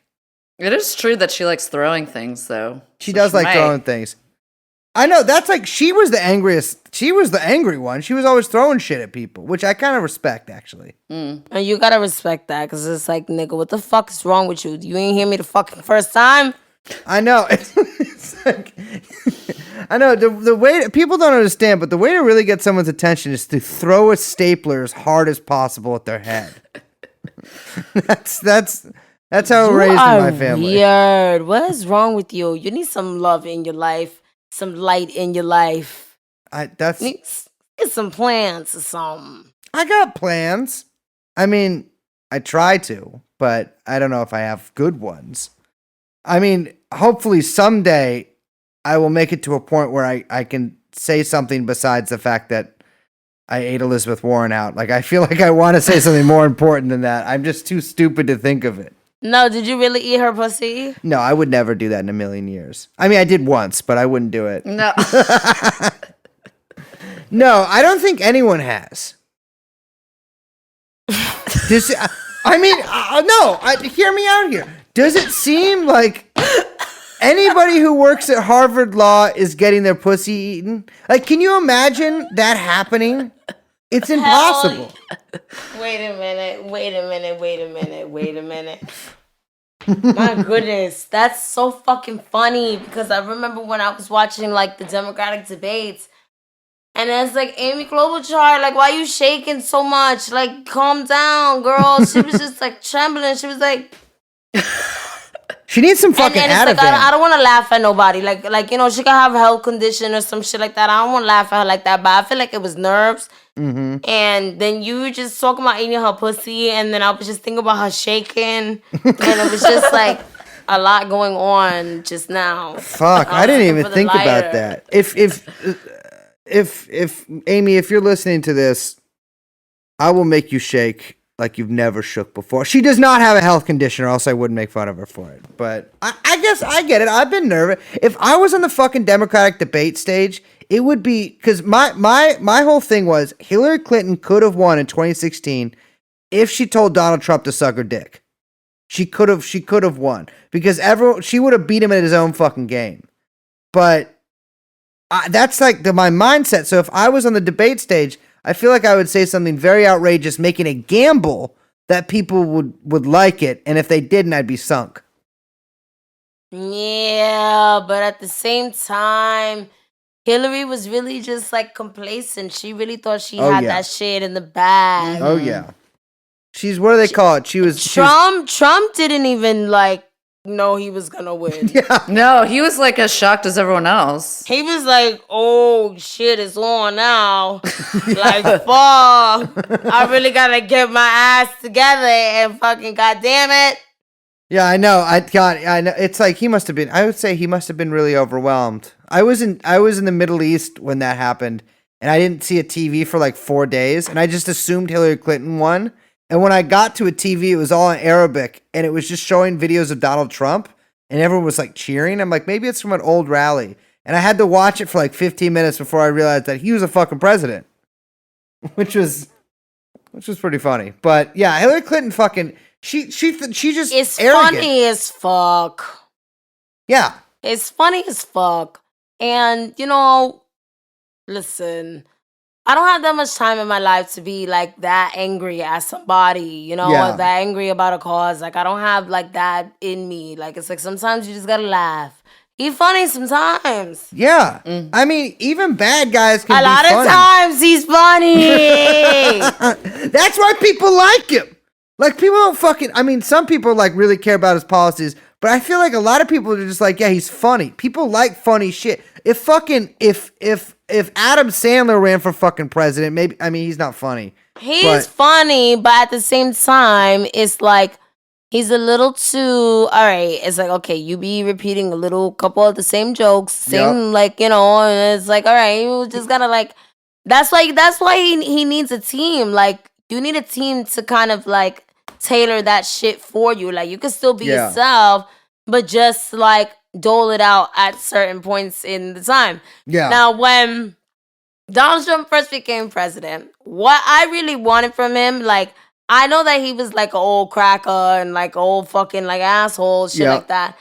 It is true that she likes throwing things, though. She does like throwing things. I know, that's like, she was the angry one. She was always throwing shit at people, which I kind of respect, actually. And you gotta respect that, because it's like, nigga, what the fuck is wrong with you? You ain't hear me the fucking first time? I know. It's like, I know, the way, people don't understand, but the way to really get someone's attention is to throw a stapler as hard as possible at their head. That's how we're raised in my family. Weird. What is wrong with you? You need some love in your life, some light in your life. Get some plans or something. I got plans. I mean, I try to, but I don't know if I have good ones. I mean, hopefully someday I will make it to a point where I can say something besides the fact that I ate Elizabeth Warren out. Like, I feel like I want to say something more important than that. I'm just too stupid to think of it. No, did you really eat her pussy? No, I would never do that in a million years. I mean, I did once, but I wouldn't do it. No. No, I don't think anyone has. Hear me out here. Does it seem like anybody who works at Harvard Law is getting their pussy eaten? Like, can you imagine that happening? It's impossible. Wait a minute. My goodness, that's so fucking funny, because I remember when I was watching like the Democratic debates, and it's like, Amy Klobuchar, like, why you shaking so much? Like, calm down, girl. She was just like trembling. She was like, she needs some fucking and it's like, Ativan. I don't want to laugh at nobody. Like, you know, she could have a health condition or some shit like that. I don't want to laugh at her like that, but I feel like it was nerves. Mm-hmm. And then you were just talking about eating her pussy, and then I was just thinking about her shaking, and it was just like a lot going on just now. Fuck, I didn't even think about that. If Amy, if you're listening to this, I will make you shake like you've never shook before. She does not have a health condition, or else I wouldn't make fun of her for it. But I guess I get it. I've been nervous. If I was on the fucking Democratic debate stage, it would be, because my whole thing was Hillary Clinton could have won in 2016 if she told Donald Trump to suck her dick. She could have won, because she would have beat him at his own fucking game. But that's like my mindset. So if I was on the debate stage, I feel like I would say something very outrageous, making a gamble that people would like it, and if they didn't, I'd be sunk. Yeah, but at the same time, Hillary was really just like complacent. She really thought she had that shit in the bag. Oh yeah, what do they call it? Trump didn't even like know he was gonna win. Yeah. No, he was like as shocked as everyone else. He was like, "Oh shit, it's on now!" Like, fuck, I really gotta get my ass together and fucking goddamn it. Yeah, I know. I know. It's like he must have been. I would say he must have been really overwhelmed. I was in the Middle East when that happened, and I didn't see a TV for like 4 days, and I just assumed Hillary Clinton won. And when I got to a TV, it was all in Arabic, and it was just showing videos of Donald Trump, and everyone was like cheering. I'm like, maybe it's from an old rally. And I had to watch it for like 15 minutes before I realized that he was a fucking president, which was pretty funny. But yeah, Hillary Clinton fucking she just It's arrogant. funny as fuck. Yeah, It's funny as fuck. And, you know, listen, I don't have that much time in my life to be like that angry at somebody, you know, Yeah. or that angry about a cause. Like, I don't have like that in me. Like, it's like sometimes you just gotta laugh. He's funny sometimes. yeah. I mean, even bad guys can A be lot funny. of times he's funny. That's why people like him. Like, people don't fucking. I mean, some people like really care about his policies, but I feel like a lot of people are just like, yeah, he's funny. People like funny shit. If Adam Sandler ran for fucking president, maybe. I mean, he's not funny. He's But- funny, but at the same time, it's like he's a little too. All right, it's like okay, you be repeating a little couple of the same jokes, same like you know, and it's like all right, you just gotta like. That's why he needs a team. Like you need a team to kind of like tailor that shit for you. Like you can still be Yeah. yourself, but just like dole it out at certain points in the time. Yeah. Now, when Donald Trump first became president, what I really wanted from him, like, I know that he was like an old cracker and like old fucking like asshole, shit Yeah. like that.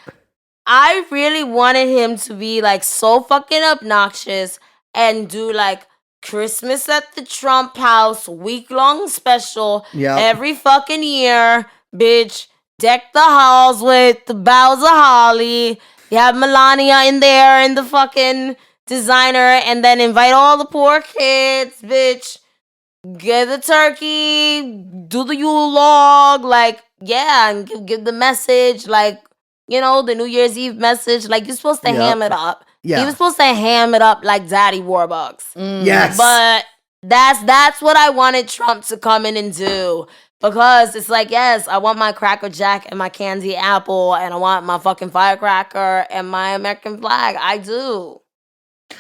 I really wanted him to be like so fucking obnoxious and do like Christmas at the Trump house, week-long special Yeah. every fucking year, bitch. Deck the halls with the boughs of holly. You have Melania in there in the fucking designer, and then invite all the poor kids, bitch. Get the turkey, do the Yule log, like, yeah, and give the message, like, you know, the New Year's Eve message. Like, you're supposed to Yep. ham it up. Yeah. He was supposed to ham it up like Daddy Warbucks. Yes. But that's what I wanted Trump to come in and do. Because it's like, yes, I want my Cracker Jack and my candy apple, and I want my fucking firecracker and my American flag. I do.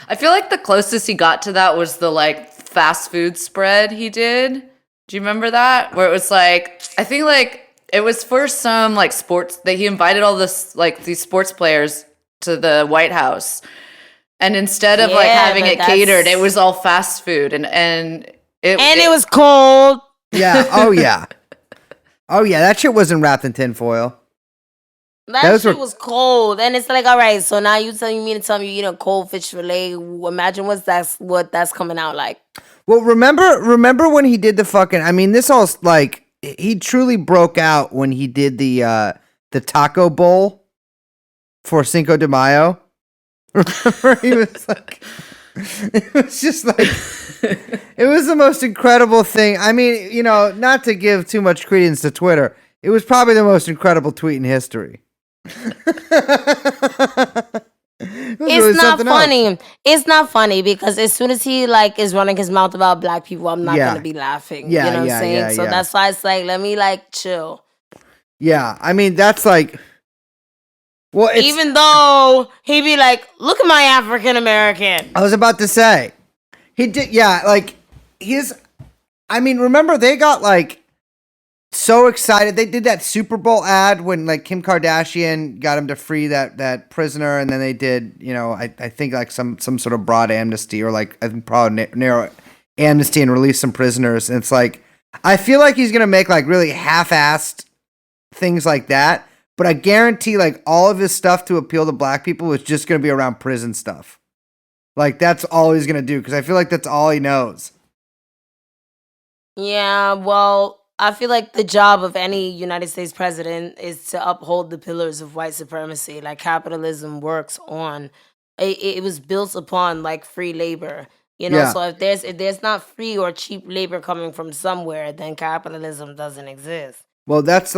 I feel like the closest he got to that was the like fast food spread he did. Do you remember that? Where it was like, I think like it was for some like sports that he invited all this like these sports players to the White House. And instead of like Yeah, having but it catered, that's- it was all fast food and It was cold. Yeah. Oh yeah. Oh yeah. That shit wasn't wrapped in tinfoil. That Those shit were- was cold. And it's like, all right, so now you mean to tell me you eat a cold fish fillet. Imagine what that's coming out like. Well, remember when he did the fucking? I mean, this all like he truly broke out when he did the taco bowl for Cinco de Mayo. Remember, he was like, it was just like, it was the most incredible thing. I mean, you know, not to give too much credence to Twitter, it was probably the most incredible tweet in history. It's not funny. It's not funny because as soon as he like is running his mouth about black people, I'm not Yeah. gonna be laughing. Yeah, you know what yeah, I'm saying? yeah, So yeah. that's why it's like, let me like chill. Yeah, I mean that's like, well, it's, Even though he be like, look at my African American. I was about to say, he did, yeah, like his. I mean, remember they got like so excited. They did that Super Bowl ad when like Kim Kardashian got him to free that prisoner, and then they did, you know, I think like some sort of broad amnesty or like I think probably narrow amnesty and release some prisoners. And it's like I feel like he's gonna make like really half-assed things like that. But I guarantee, like, all of his stuff to appeal to black people is just going to be around prison stuff. Like, that's all he's going to do, because I feel like that's all he knows. Yeah, well, I feel like the job of any United States president is to uphold the pillars of white supremacy. Like capitalism works on, it was built upon like free labor. You know, Yeah. so if there's not free or cheap labor coming from somewhere, then capitalism doesn't exist. Well, that's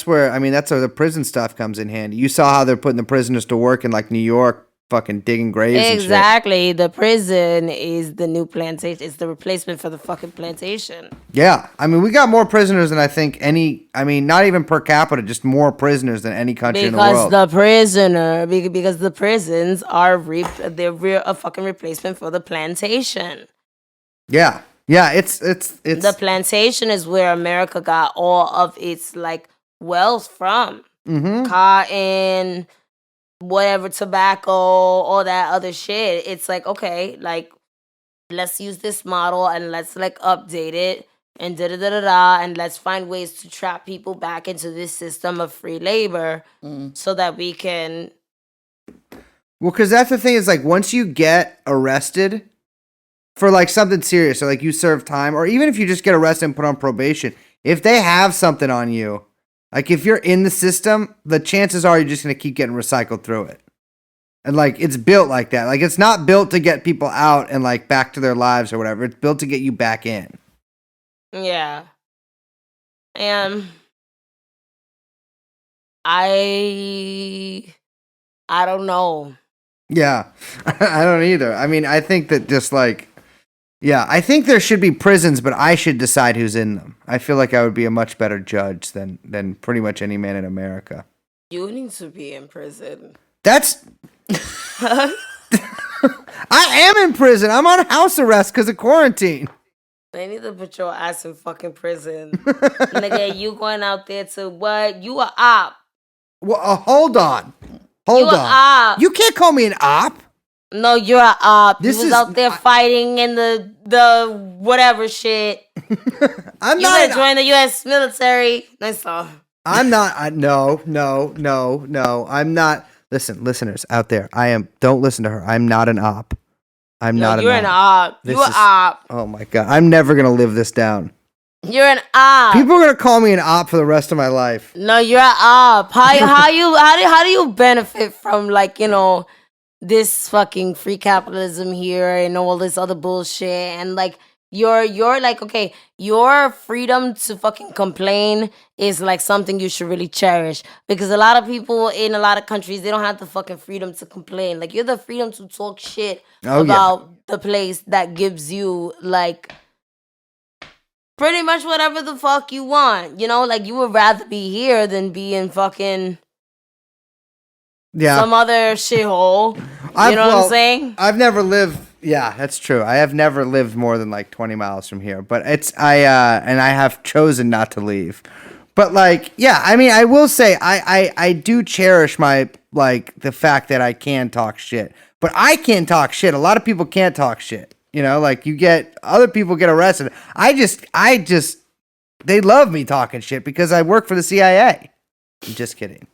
where, I mean, that's where the prison stuff comes in handy. You saw how they're putting the prisoners to work in, like, New York, fucking digging graves and shit. Exactly. The prison is the new plantation. It's the replacement for the fucking plantation. Yeah. I mean, we got more prisoners than I think not even per capita, just more prisoners than any country in the world. Because the prisons are a fucking replacement for the plantation. Yeah. Yeah, it's The plantation is where America got all of its like wealth from. mhm. Cotton, whatever, tobacco, all that other shit. It's like, okay, like let's use this model and let's like update it and da da da da da, and let's find ways to trap people back into this system of free labor so that we can. Well, cuz that's the thing is like once you get arrested for like something serious, or like you serve time, or even if you just get arrested and put on probation, if they have something on you, like if you're in the system, the chances are you're just going to keep getting recycled through it. And like it's built like that. Like it's not built to get people out and like back to their lives or whatever. It's built to get you back in. Yeah. And I don't know. Yeah. I don't either. I mean, I think that just like yeah, I think there should be prisons, but I should decide who's in them. I feel like I would be a much better judge than pretty much any man in America. You need to be in prison. That's I am in prison. I'm on house arrest because of quarantine. They need to put your ass in fucking prison. Nigga, you going out there to what? You a op. Well, hold on. You Hold a on. op. You can't call me an op. No, you're a op. This you was is- out there fighting in the whatever shit. I'm You not. better join the U.S. military. Nice all. I'm not. No. I'm not. Listen, listeners out there. I am. Don't listen to her. I'm not an op. I'm No, not you're an an op. op. This You a is- op. Oh my god. I'm never gonna live this down. You're an op. People are gonna call me an op for the rest of my life. No, you're an op. How do you benefit from like, you know, this fucking free capitalism here and all this other bullshit, and like you're like, okay, your freedom to fucking complain is like something you should really cherish, because a lot of people in a lot of countries, they don't have the fucking freedom to complain. Like, you're the freedom to talk shit Oh, yeah. about the place that gives you like pretty much whatever the fuck you want, you know? Like, you would rather be here than be in fucking Yeah. some other shithole. You know what I'm saying? I've never lived. Yeah, that's true. I have never lived more than like 20 miles from here, but I have chosen not to leave. But like, yeah, I mean, I will say I do cherish my like the fact that I can talk shit, but I can't talk shit. A lot of people can't talk shit. You know, like other people get arrested. I just they love me talking shit because I work for the CIA. I'm just kidding.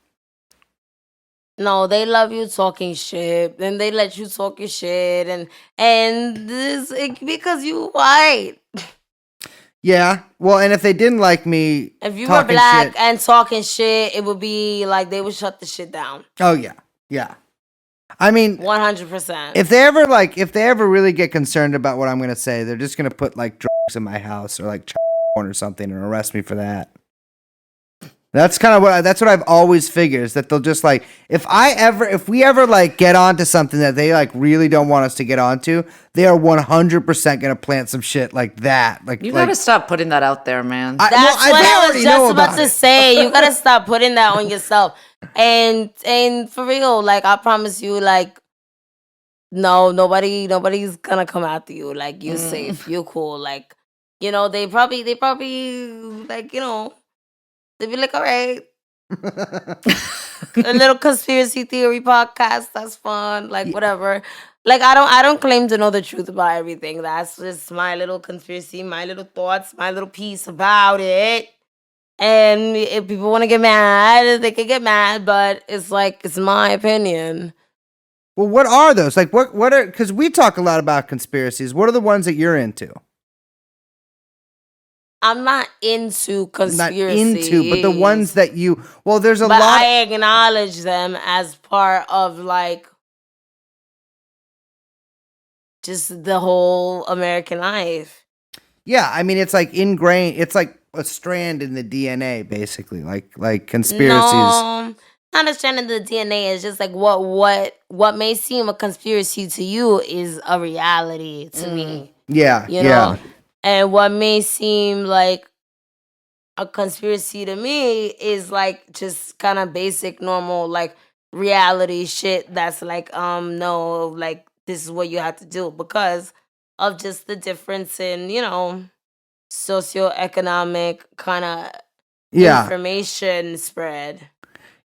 No, they love you talking shit, and they let you talk your shit, and this because you white. Yeah. Well, and if they didn't like me, If you were talking black shit- and talking shit, it would be like they would shut the shit down. oh yeah. I mean, 100%. if they ever really get concerned about what I'm gonna say, they're just gonna put like drugs in my house or like porn or something and arrest me for that. That's kind of that's what I've always figured, is that they'll just like if we ever like get onto something that they like really don't want us to get onto, they are 100% gonna plant some shit like that. Like You gotta stop putting that out there, man. That's they what I already was know just about to it. say. You gotta stop putting that on yourself. And for real, like, I promise you, like, no, nobody's gonna come after you. Like, you're safe, you're cool. Like, you know, they probably like, you know, they'd be like, all right, a little conspiracy theory podcast, that's fun. Like, whatever. Like, I don't claim to know the truth about everything. That's just my little conspiracy, my little thoughts, my little piece about it. And if people want to get mad, they can get mad, but it's like, it's my opinion. Well, what are those? Like what are, because we talk a lot about conspiracies. What are the ones that you're into? I'm not into Not conspiracies. into, but the ones that you, well, there's a but lot. I acknowledge them as part of like just the whole American life. Yeah, I mean, it's like ingrained. It's like a strand in the DNA, basically, like conspiracies. No, not a strand of the DNA. It's just like what may seem a conspiracy to you is a reality to me. Yeah, You know, yeah. and what may seem like a conspiracy to me is like just kind of basic, normal, like reality shit. That's like, no, like this is what you have to do, because of just the difference in, socioeconomic kind of Yeah. information spread.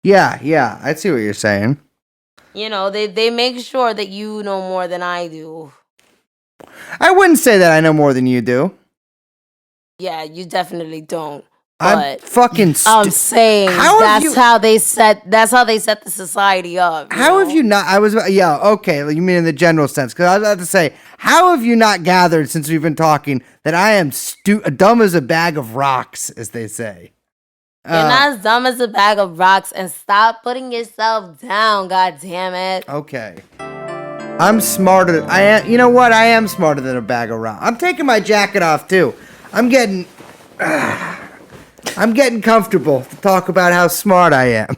Yeah. I see what you're saying. They make sure that you know more than I do. I wouldn't say that I know more than you do. Yeah, you definitely don't. I'm But fucking I'm saying How have you- that's how they set the society up. How have you not? Okay. You mean in the general sense? Because I was about to say, how have you not gathered since we've been talking that I am dumb as a bag of rocks, as they say? You're not as dumb as a bag of rocks, and stop putting yourself down. God damn it! Okay. I'm smarter. I am. You know what? I am smarter than a bag of rocks. I'm taking my jacket off too. I'm getting comfortable to talk about how smart I am.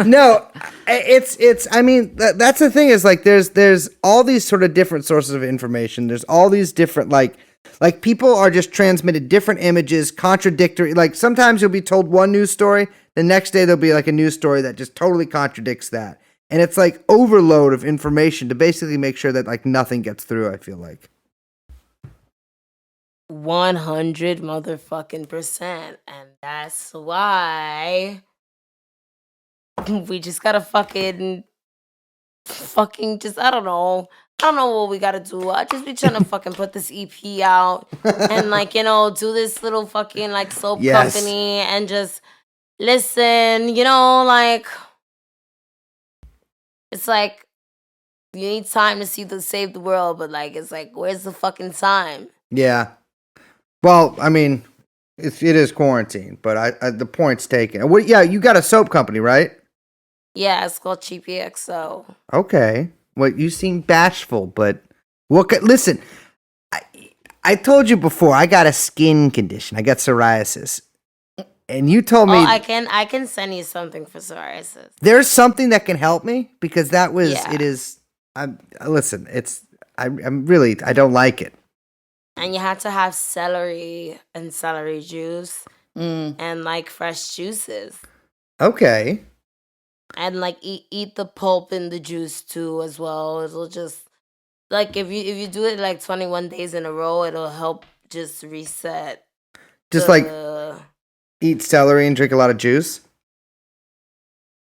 No, it's. I mean, that's the thing is like there's all these sort of different sources of information. There's all these different like people are just transmitted different images, contradictory. Like sometimes you'll be told one news story, the next day there'll be like a news story that just totally contradicts that, and it's like overload of information to basically make sure that like nothing gets through. I feel like 100 motherfucking %, and that's why we just gotta fucking just I don't know what we gotta do. I just be trying to fucking put this EP out and do this little fucking like soap Yes. company and just listen. It's like you need time to save the world, but like it's like where's the fucking time? yeah. Well, I mean, it is quarantine, but I the point's taken. What? Yeah, you got a soap company, right? Yeah, it's called Cheapy XO. Okay. Well, you seem bashful, but listen, I told you before, I got a skin condition. I got psoriasis. And you told me I can send you something for psoriasis. there's something that can help me because that was Yeah. it is listen, I'm really I don't like it. And you have to have celery and celery juice Mm. and like fresh juices. Okay. And like eat the pulp in the juice too as well. It'll just like if you do it like 21 days in a row, it'll help just reset. Just like eat celery and drink a lot of juice.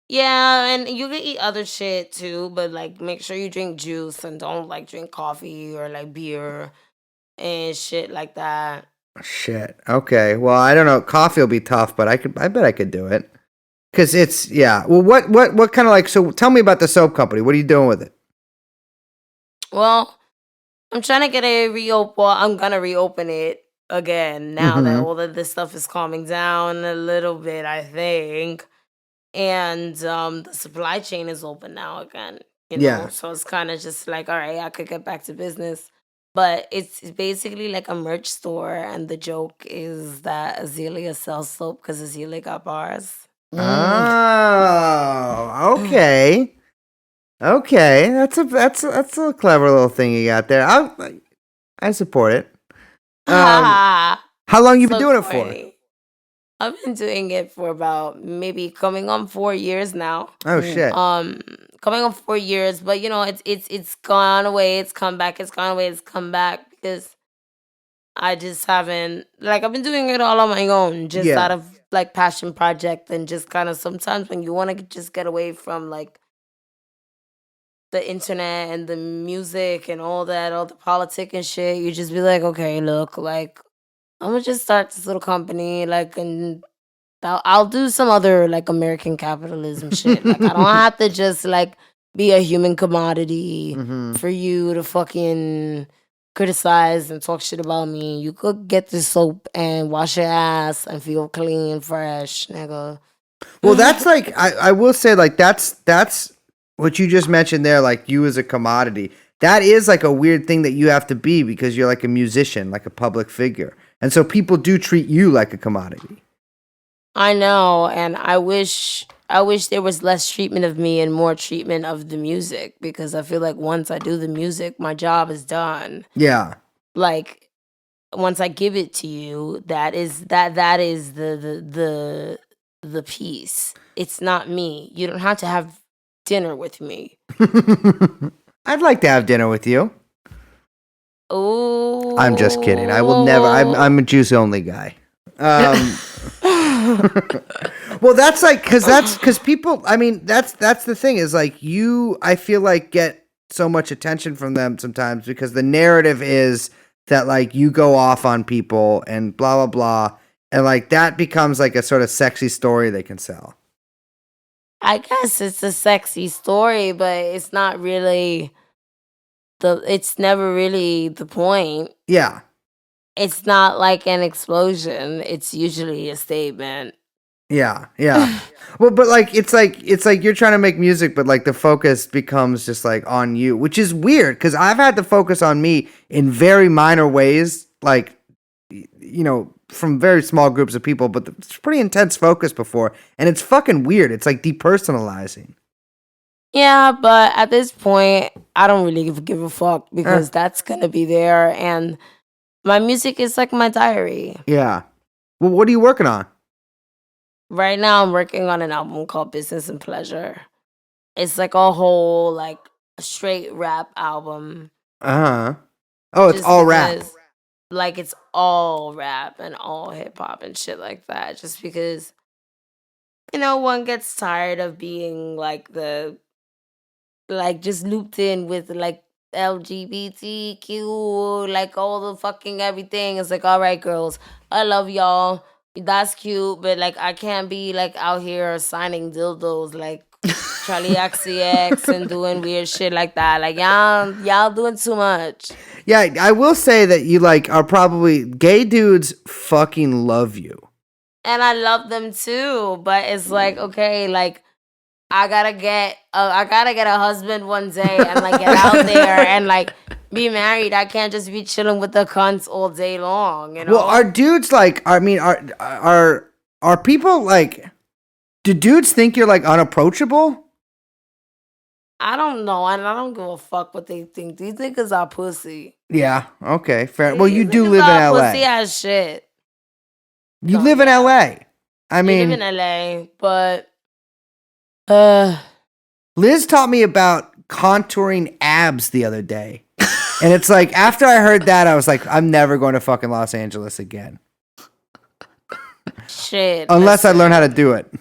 Yeah, and you can eat other shit too, but like make sure you drink juice and don't like drink coffee or like beer and shit like that. Shit. Okay. Well, I don't know. Coffee will be tough, but I bet I could do it. Cause it's Well, what kind of like? So tell me about the soap company. What are you doing with it? Well, I'm trying to get it reopen. Well, I'm gonna reopen it again now that all of this stuff is calming down a little bit, I think. And the supply chain is open now again. Yeah. So it's kind of just like, all right, I could get back to business. But it's basically like a merch store, and the joke is that Azealia sells soap because Azealia got bars. Oh, okay. Okay, that's a clever little thing you got there. I support it. How long you been So doing it for? corny. I've been doing it for about maybe coming on 4 years now. Oh shit. Coming on 4 years, but it's gone away, it's come back, it's gone away, it's come back because I just haven't I've been doing it all on my own, just Yeah. out of like passion project and just kind of sometimes when you want to just get away from like the internet and the music and all that, all the politic and shit, you just be like, okay, look, like I'm gonna just start this little company, like, and I'll do some other like American capitalism shit. Like I don't have to just like be a human commodity Mhm. for you to fucking criticize and talk shit about me. You could get the soap and wash your ass and feel clean, fresh, nigga. Well, that's like I will say like that's what you just mentioned there. Like you as a commodity, that is like a weird thing that you have to be because you're like a musician, like a public figure, and so people do treat you like a commodity. I know, and I wish there was less treatment of me and more treatment of the music because I feel like once I do the music, my job is done. Yeah. Like once I give it to you, that is the piece. It's not me. You don't have to have dinner with me. I'd like to have dinner with you. Ooh. I'm just kidding. I will never. I'm a juice only guy. Well, that's like because people. I mean, that's the thing is like I feel like get so much attention from them sometimes because the narrative is that like you go off on people and blah blah blah, and like that becomes like a sort of sexy story they can sell. I guess it's a sexy story, but it's not really it's never really the point. Yeah. It's not like an explosion. It's usually a statement. Yeah, yeah. Well, but like it's like you're trying to make music, but like the focus becomes just like on you, which is weird because I've had the focus on me in very minor ways, like from very small groups of people, but it's pretty intense focus before, and it's fucking weird. It's like depersonalizing. Yeah, but at this point, I don't really give a fuck because that's gonna be there, and my music is like my diary. Yeah. Well, what are you working on? Right now, I'm working on an album called Business and Pleasure. It's like a whole like straight rap album. Oh, it's Just all rap. because, like it's all rap and all hip hop and shit like that. Just because, one gets tired of being like just looped in with like LGBTQ, like all the fucking everything. It's like, all right, girls, I love y'all. That's cute, but like I can't be like out here signing dildos like Charlie XCX and doing weird shit like that. Like y'all doing too much. Yeah, I will say that you like are probably gay dudes fucking love you. And I love them too, but it's like, okay, like I gotta get a husband one day and like get out there and like be married. I can't just be chilling with the cunts all day long, Well, are dudes like? I mean, are people like? Do dudes think you're like unapproachable? I don't know, and I don't give a fuck what they think. These niggas are pussy. Yeah. Okay. Fair. Well, you These do niggas live in are LA. Pussy as shit. You live in LA. I mean, live in LA, but Liz taught me about contouring abs the other day. And it's like, after I heard that, I was like, I'm never going to fucking Los Angeles again. shit. Unless I learn how to do it.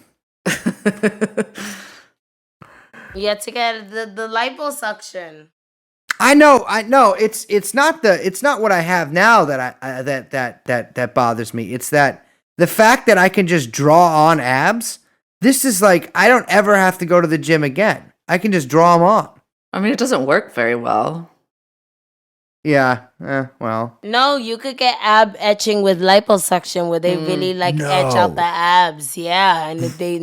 You have to get the liposuction. I know. It's not what I have now that bothers me. It's that the fact that I can just draw on abs. This is like, I don't ever have to go to the gym again. I can just draw them on. I mean, it doesn't work very well. Yeah, well. No, you could get ab etching with liposuction where they really like etch out the abs. Yeah, and they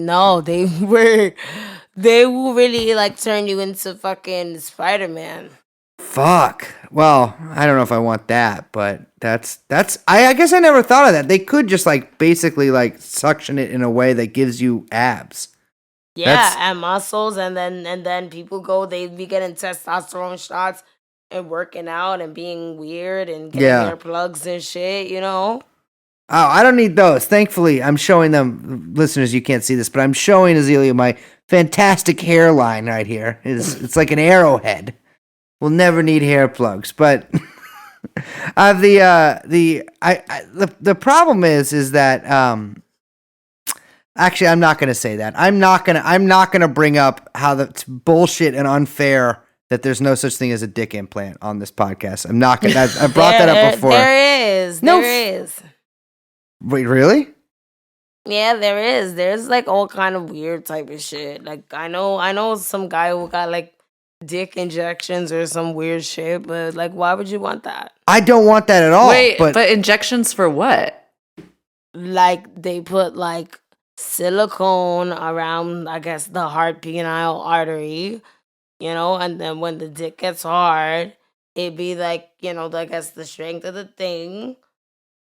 will really like turn you into fucking Spider-Man. Fuck. Well, I don't know if I want that, but that's I guess I never thought of that. They could just like basically like suction it in a way that gives you abs. Yeah, and muscles, and then people they be getting testosterone shots and working out and being weird and getting hair plugs and shit, Oh, I don't need those. Thankfully, I'm showing them, listeners, you can't see this, but I'm showing Azealia my fantastic hairline right here. It's like an arrowhead. We'll never need hair plugs, but the problem is that actually I'm not going to say that. I'm not going to bring up how that's bullshit and unfair that there's no such thing as a dick implant on this podcast. I'm not going to. I brought that up before. There is. Wait, really? Yeah, there is. There's like all kind of weird type of shit. Like I know some guy who got like dick injections or some weird shit, but like why would you want that? I don't want that at all. Wait, but injections for what? Like they put like silicone around, I guess, the heart penile artery, and then when the dick gets hard, it'd be like, I guess the strength of the thing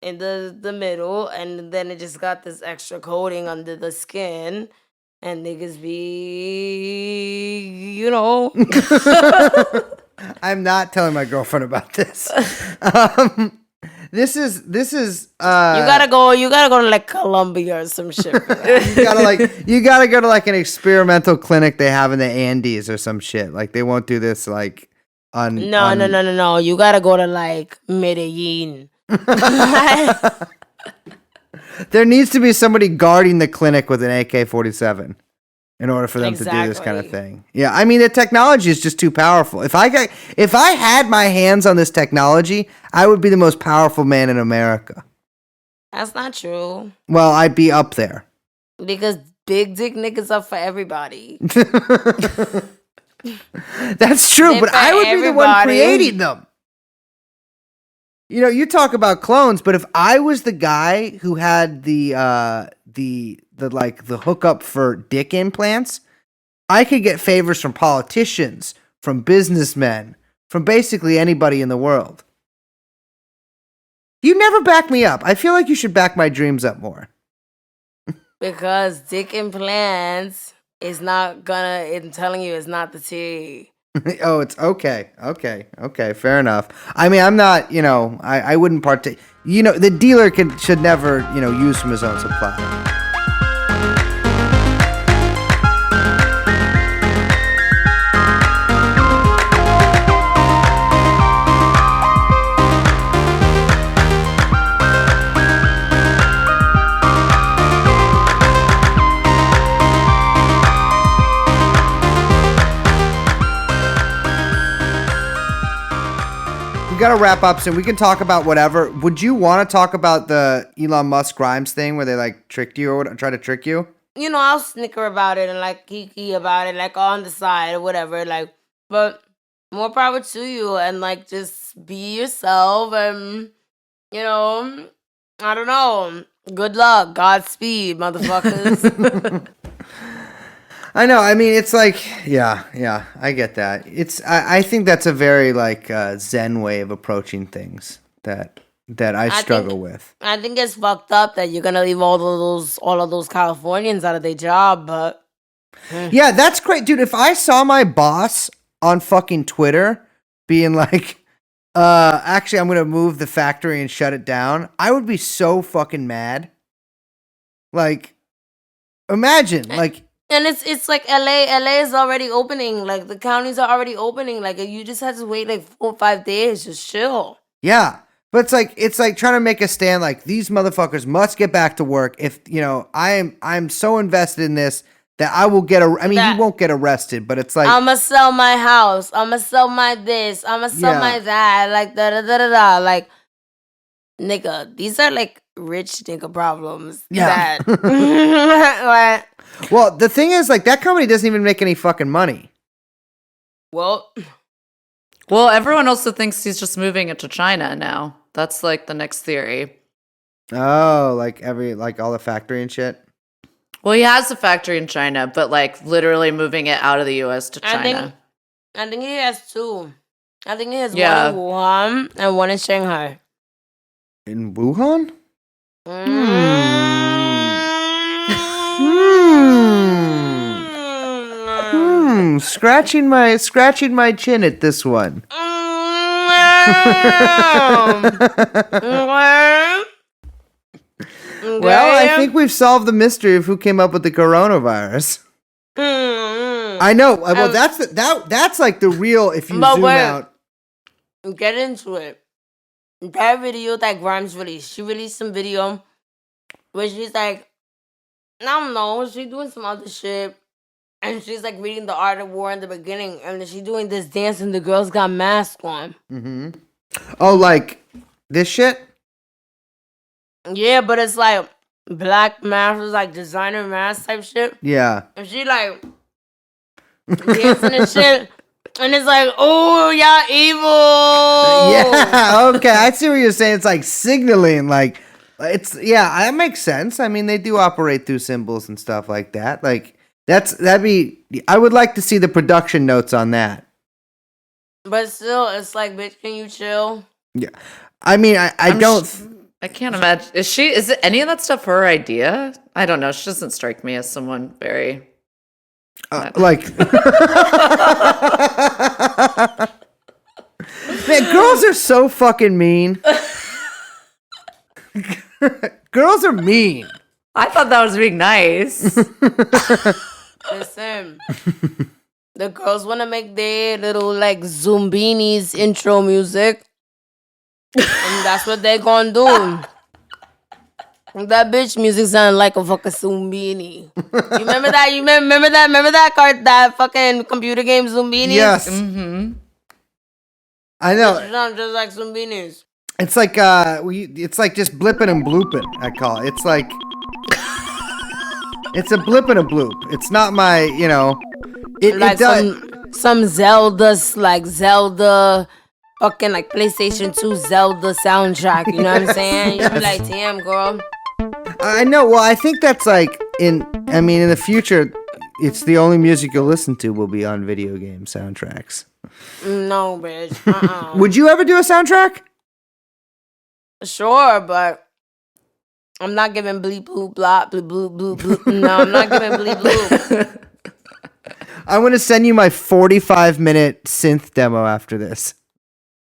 in the middle, and then it just got this extra coating under the skin, and niggas be, I'm not telling my girlfriend about this. This is you gotta go to like Colombia or some shit for that. you gotta go to like an experimental clinic they have in the Andes or some shit. Like they won't do this like No. You gotta go to like Medellin. There needs to be somebody guarding the clinic with an AK-47 in order for them to do this kind of Exactly. thing. Yeah, I mean the technology is just too powerful. If I had my hands on this technology, I would be the most powerful man in America. That's not true. Well, I'd be up there. Because big dick niggas are for everybody. That's true, They're but for I would be the one everybody. creating them. You know, you talk about clones, but if I was the guy who had the hookup for dick implants, I could get favors from politicians, from businessmen, from basically anybody in the world. You never back me up. I feel like you should back my dreams up more. Because dick implants is not gonna, I'm telling you, it's not the tea. Oh, it's okay. Fair enough. I mean, I'm not, I wouldn't partake. The dealer should never, use from his own supply. We got to wrap up soon. We can talk about whatever. Would you want to talk about the Elon Musk Grimes thing where they like tricked you or try to trick you? I'll snicker about it and like kiki about it, like on the side or whatever. Like, but more power to you, and like just be yourself. And I don't know. Good luck, Godspeed, motherfuckers. I know. I mean, it's like, yeah, I get that. I think that's a very like Zen way of approaching things that I struggle with. I think it's fucked up that you're gonna leave all of those Californians out of their job, but Yeah, that's great, dude. If I saw my boss on fucking Twitter being like, actually, I'm gonna move the factory and shut it down, I would be so fucking mad. Like, imagine, like. And it's like LA is already opening. Like the counties are already opening. Like you just have to wait like 4 or 5 days. Just chill. Yeah. But it's like trying to make a stand like these motherfuckers must get back to work. If I'm so invested in this that I will get you won't get arrested, but it's like I'ma sell my house. I'ma sell my this. I'ma sell my that. Like da. Like nigga, these are like rich nigga problems. Yeah. Like, well, the thing is, like, that company doesn't even make any fucking money. well, everyone also thinks he's just moving it to China now. That's like the next theory. Oh, like all the factory and shit. Well, he has a factory in China, but like literally moving it out of the U.S. to China. I think he has two. I think he has Yeah. one in Wuhan and one in Shanghai. In Wuhan? Scratching my chin at this one. Well, I think we've solved the mystery of who came up with the coronavirus. I know. Well, that's like the real. If you zoom out, get into it. That video that Grimes released, she released some video where she's like, I don't know, she's doing some other shit. And she's like reading The Art of War in the beginning. And then she's doing this dance and the girls got masks on. Mm-hmm. Oh, like this shit? Yeah, but it's like black masks, like designer mask type shit. Yeah. And she like dancing and shit. And it's like, oh, y'all evil. Yeah, okay. I see what you're saying. It's like signaling, like that makes sense. I mean, they do operate through symbols and stuff like that. Like I would like to see the production notes on that. But still, it's like, bitch, can you chill? Yeah. I mean, I can't imagine. Is it any of that stuff her idea? I don't know. She doesn't strike me as someone very like man, girls are so fucking mean. Girls are mean. I thought that was being nice. Listen, The girls want to make their little like Zumbinis intro music, and that's what they gonna do. That bitch music sound like a fucking Zumbini. You remember that? You remember that? Remember that card? That fucking computer game Zumbini? Yes, Mm-hmm. I It know. sounds just like Zumbinis. It's like it's like just blipping and blooping. I call it. It's like it's a blip and a bloop. It's not my, It Like does. some Zelda's like Zelda fucking like PlayStation 2 Zelda soundtrack. You know what I'm saying? You be like, damn, girl. I know. Well, I think that's like in the future, it's the only music you'll listen to will be on video game soundtracks. No, bitch. Would you ever do a soundtrack? Sure, but I'm not giving bleep bloop blop bloop bloop bloop bloop. No, I'm not giving bleep bloop. I'm gonna send you my 45-minute synth demo after this.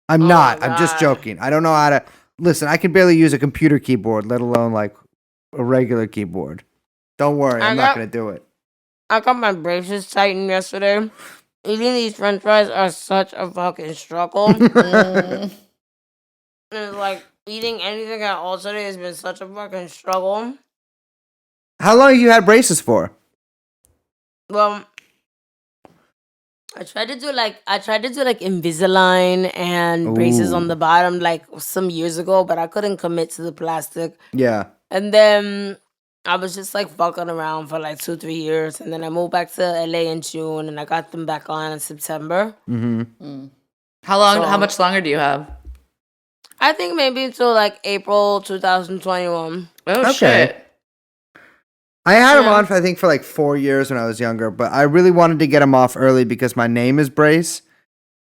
I'm not. I'm just God. joking. I don't know how to listen. I can barely use a computer keyboard, let alone like a regular keyboard. Don't worry, I'm not gonna do it. I got my braces tightened yesterday. Eating these french fries are such a fucking struggle. It's like eating anything at all today has been such a fucking struggle. How long have you had braces for? Well, I tried to do like Invisalign and braces on Ooh. the bottom like some years ago, but I couldn't commit to the plastic. Yeah. And then I was just like fucking around for like 2-3 years, and then I moved back to LA in June, and I got them back on in September. Mm-hmm. How much longer do you have? I think maybe until like April 2021. Oh, Okay. shit. I had them Yeah. on, I think, for like 4 years when I was younger, but I really wanted to get them off early because my name is Brace.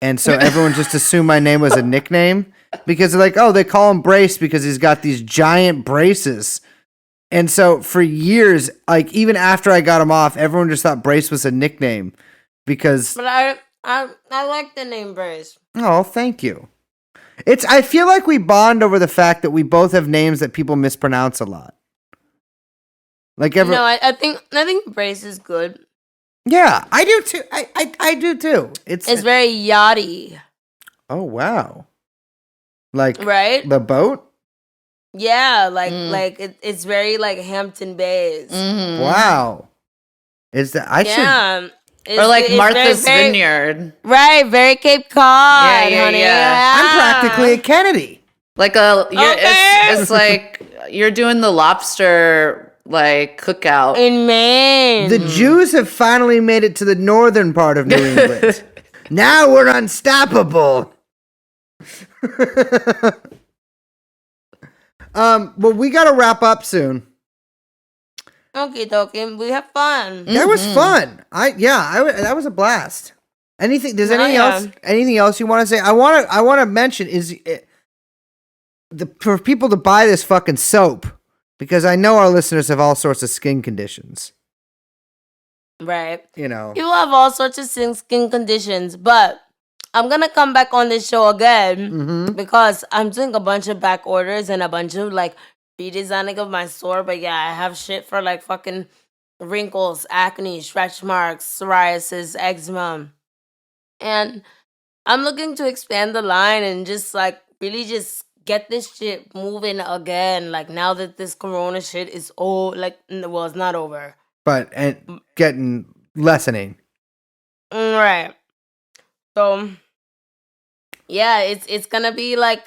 And so everyone just assumed my name was a nickname because they're like, oh, they call him Brace because he's got these giant braces. And so for years, like even after I got them off, everyone just thought Brace was a nickname because, But I like the name Brace. oh, thank you. I feel like we bond over the fact that we both have names that people mispronounce a lot. Like No, I think Brace is good. yeah, I do too. I do too. It's very yachty, oh wow, like right? the boat. Yeah, it's very like Hampton Bays. Mhm. Wow, is that I should? Yeah. Or like it's Martha's very- Vineyard. Right, very Cape Cod, Yeah, honey. yeah. I'm practically a Kennedy. Like it's like you're doing the lobster like cookout. in Maine. The Jews have finally made it to the northern part of New England. Now we're unstoppable. Well, we got to wrap up soon. Okay, we have fun. That was fun. That was a blast. Anything? Does Oh, anything yeah. else? Anything else you want to say? I want to mention for people to buy this fucking soap because I know our listeners have all sorts of skin conditions. Right. You know. People have all sorts of skin conditions, but I'm gonna come back on this show again Mm-hmm. because I'm doing a bunch of back orders and a bunch of like redesigning of my store. But yeah, I have shit for like fucking wrinkles, acne, stretch marks, psoriasis, eczema. And I'm looking to expand the line and just like really just get this shit moving again. Like now that this corona shit is it's not over. But and getting lessening. Right. So yeah, it's gonna be like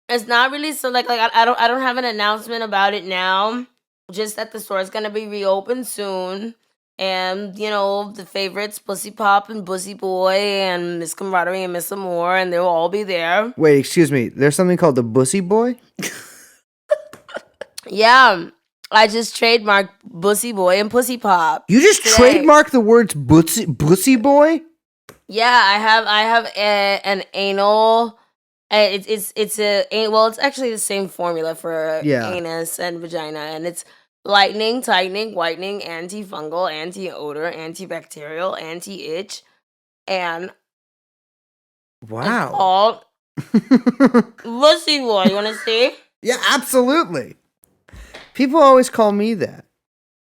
it's not really so like I don't have an announcement about it now. Just that the store is gonna be reopened soon. And, you know, the favorites, Pussy Pop and Pussy Boy and Miss Camaraderie and Miss Amore, and they'll all be there. Wait, excuse me. There's something called the Bussy Boy? Yeah, I just trademarked Pussy Boy and Pussy Pop. You just Today. trademarked the words Bussy Boy? Yeah, I have an anal. It's actually the same formula for Yeah. anus and vagina, and it's lightening, tightening, whitening, antifungal, anti-odor, antibacterial, anti-itch, and Wow. all Pussy Boy. You want to see? Yeah, absolutely. People always call me that.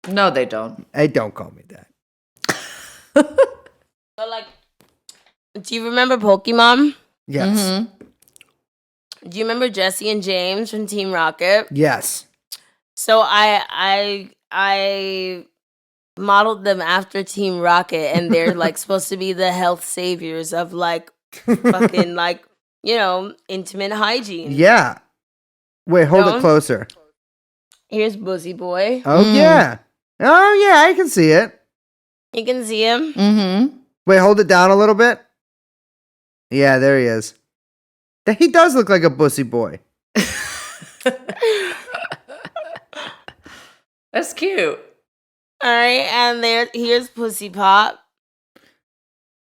No, they don't. Hey, don't call me that. Do you remember Pokemon? Yes. Mhm. Do you remember Jesse and James from Team Rocket? Yes. So I modeled them after Team Rocket, and they're like supposed to be the health saviors of like fucking like intimate hygiene. Yeah. Wait, hold No? it closer. Here's Buzzy Boy. Oh yeah. Oh yeah, I can see it. You can see him. Mhm. Wait, hold it down a little bit. Yeah, there he is. He does look like a bussy boy. That's cute. All right, and here's Pussy Pop.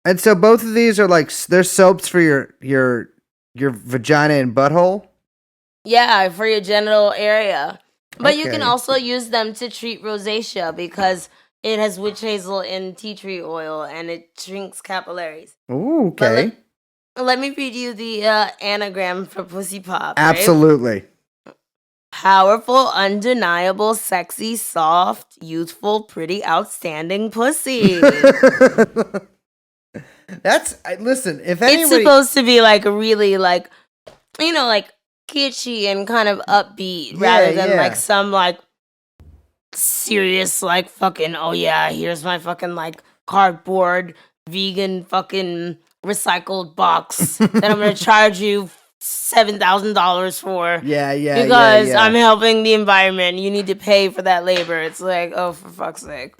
And so both of these are like they're soaps for your vagina and butthole. Yeah, for your genital area. But you can Okay. also use them to treat rosacea because it has witch hazel and tea tree oil, and it shrinks capillaries. Ooh, But okay. let me read you the anagram for Pussy Pop. Right? Absolutely. Powerful, undeniable, sexy, soft, youthful, pretty, outstanding pussy. Listen, if It's anybody supposed to be like really like like kitschy and kind of upbeat rather than yeah. like some like serious like fucking oh yeah, here's my fucking like cardboard vegan fucking recycled box that I'm gonna charge you $7,000 for. Yeah, Because yeah. I'm helping the environment. You need to pay for that labor. It's like, oh, for fuck's sake.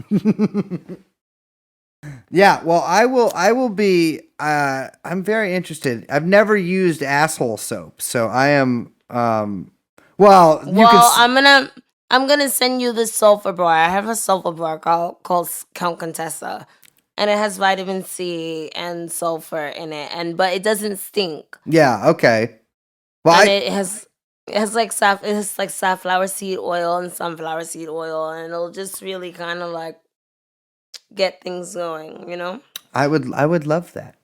Yeah, well, I will be I'm very interested. I've never used asshole soap, so I am well, I'm gonna send you this sulfur bar. I have a sulfur bar called Count Contessa, and it has vitamin C and sulfur in it, but it doesn't stink. yeah, okay. Well, And it has like safflower seed oil and sunflower seed oil, and it'll just really kind of like get things going, I would love that.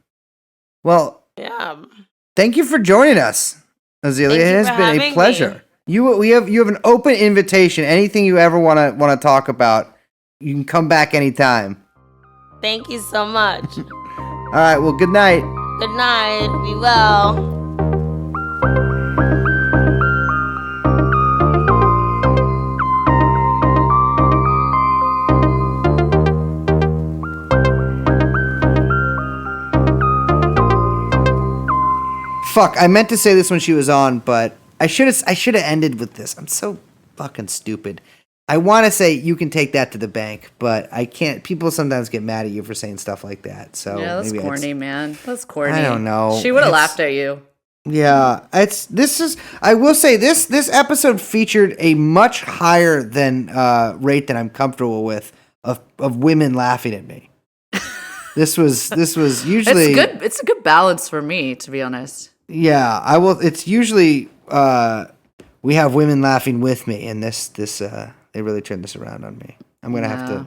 Well, Yeah. thank you for joining us, Azealia. Thank It you has for been a having pleasure. You have an open invitation. Anything you ever want to talk about, you can come back anytime. Thank you so much. All right. Well, good night. Good night. Be well. Fuck. I meant to say this when she was on, but I should have ended with this. I'm so fucking stupid. I want to say you can take that to the bank, but I can't. People sometimes get mad at you for saying stuff like that. So Yeah, that's maybe corny, man. That's corny. I don't know. She would have It's- laughed at you. Yeah, I will say this episode featured a much higher than rate than I'm comfortable with of women laughing at me. This was usually It's good. It's a good balance for me, to be honest. yeah, I will it's usually we have women laughing with me, and this they really turned this around on me. I'm going to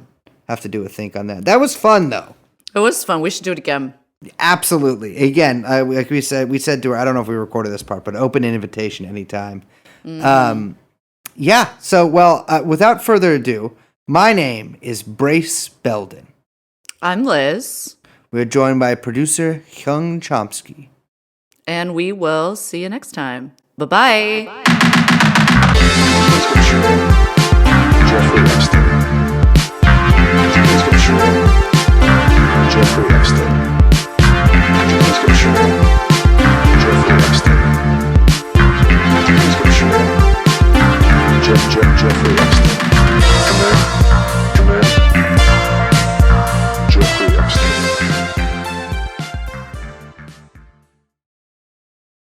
have to do a think on that. That was fun though. It was fun. We should do it again. Absolutely. Again, like we said to her, I don't know if we recorded this part, but open invitation anytime. Yeah. So, well, without further ado, my name is Brace Belden. I'm Liz, We're joined by producer Hyung Chomsky. and we will see you next time. Bye-bye. Let's go show Jeffrey Epstein. Let's go show Jeffrey Epstein. Let's go show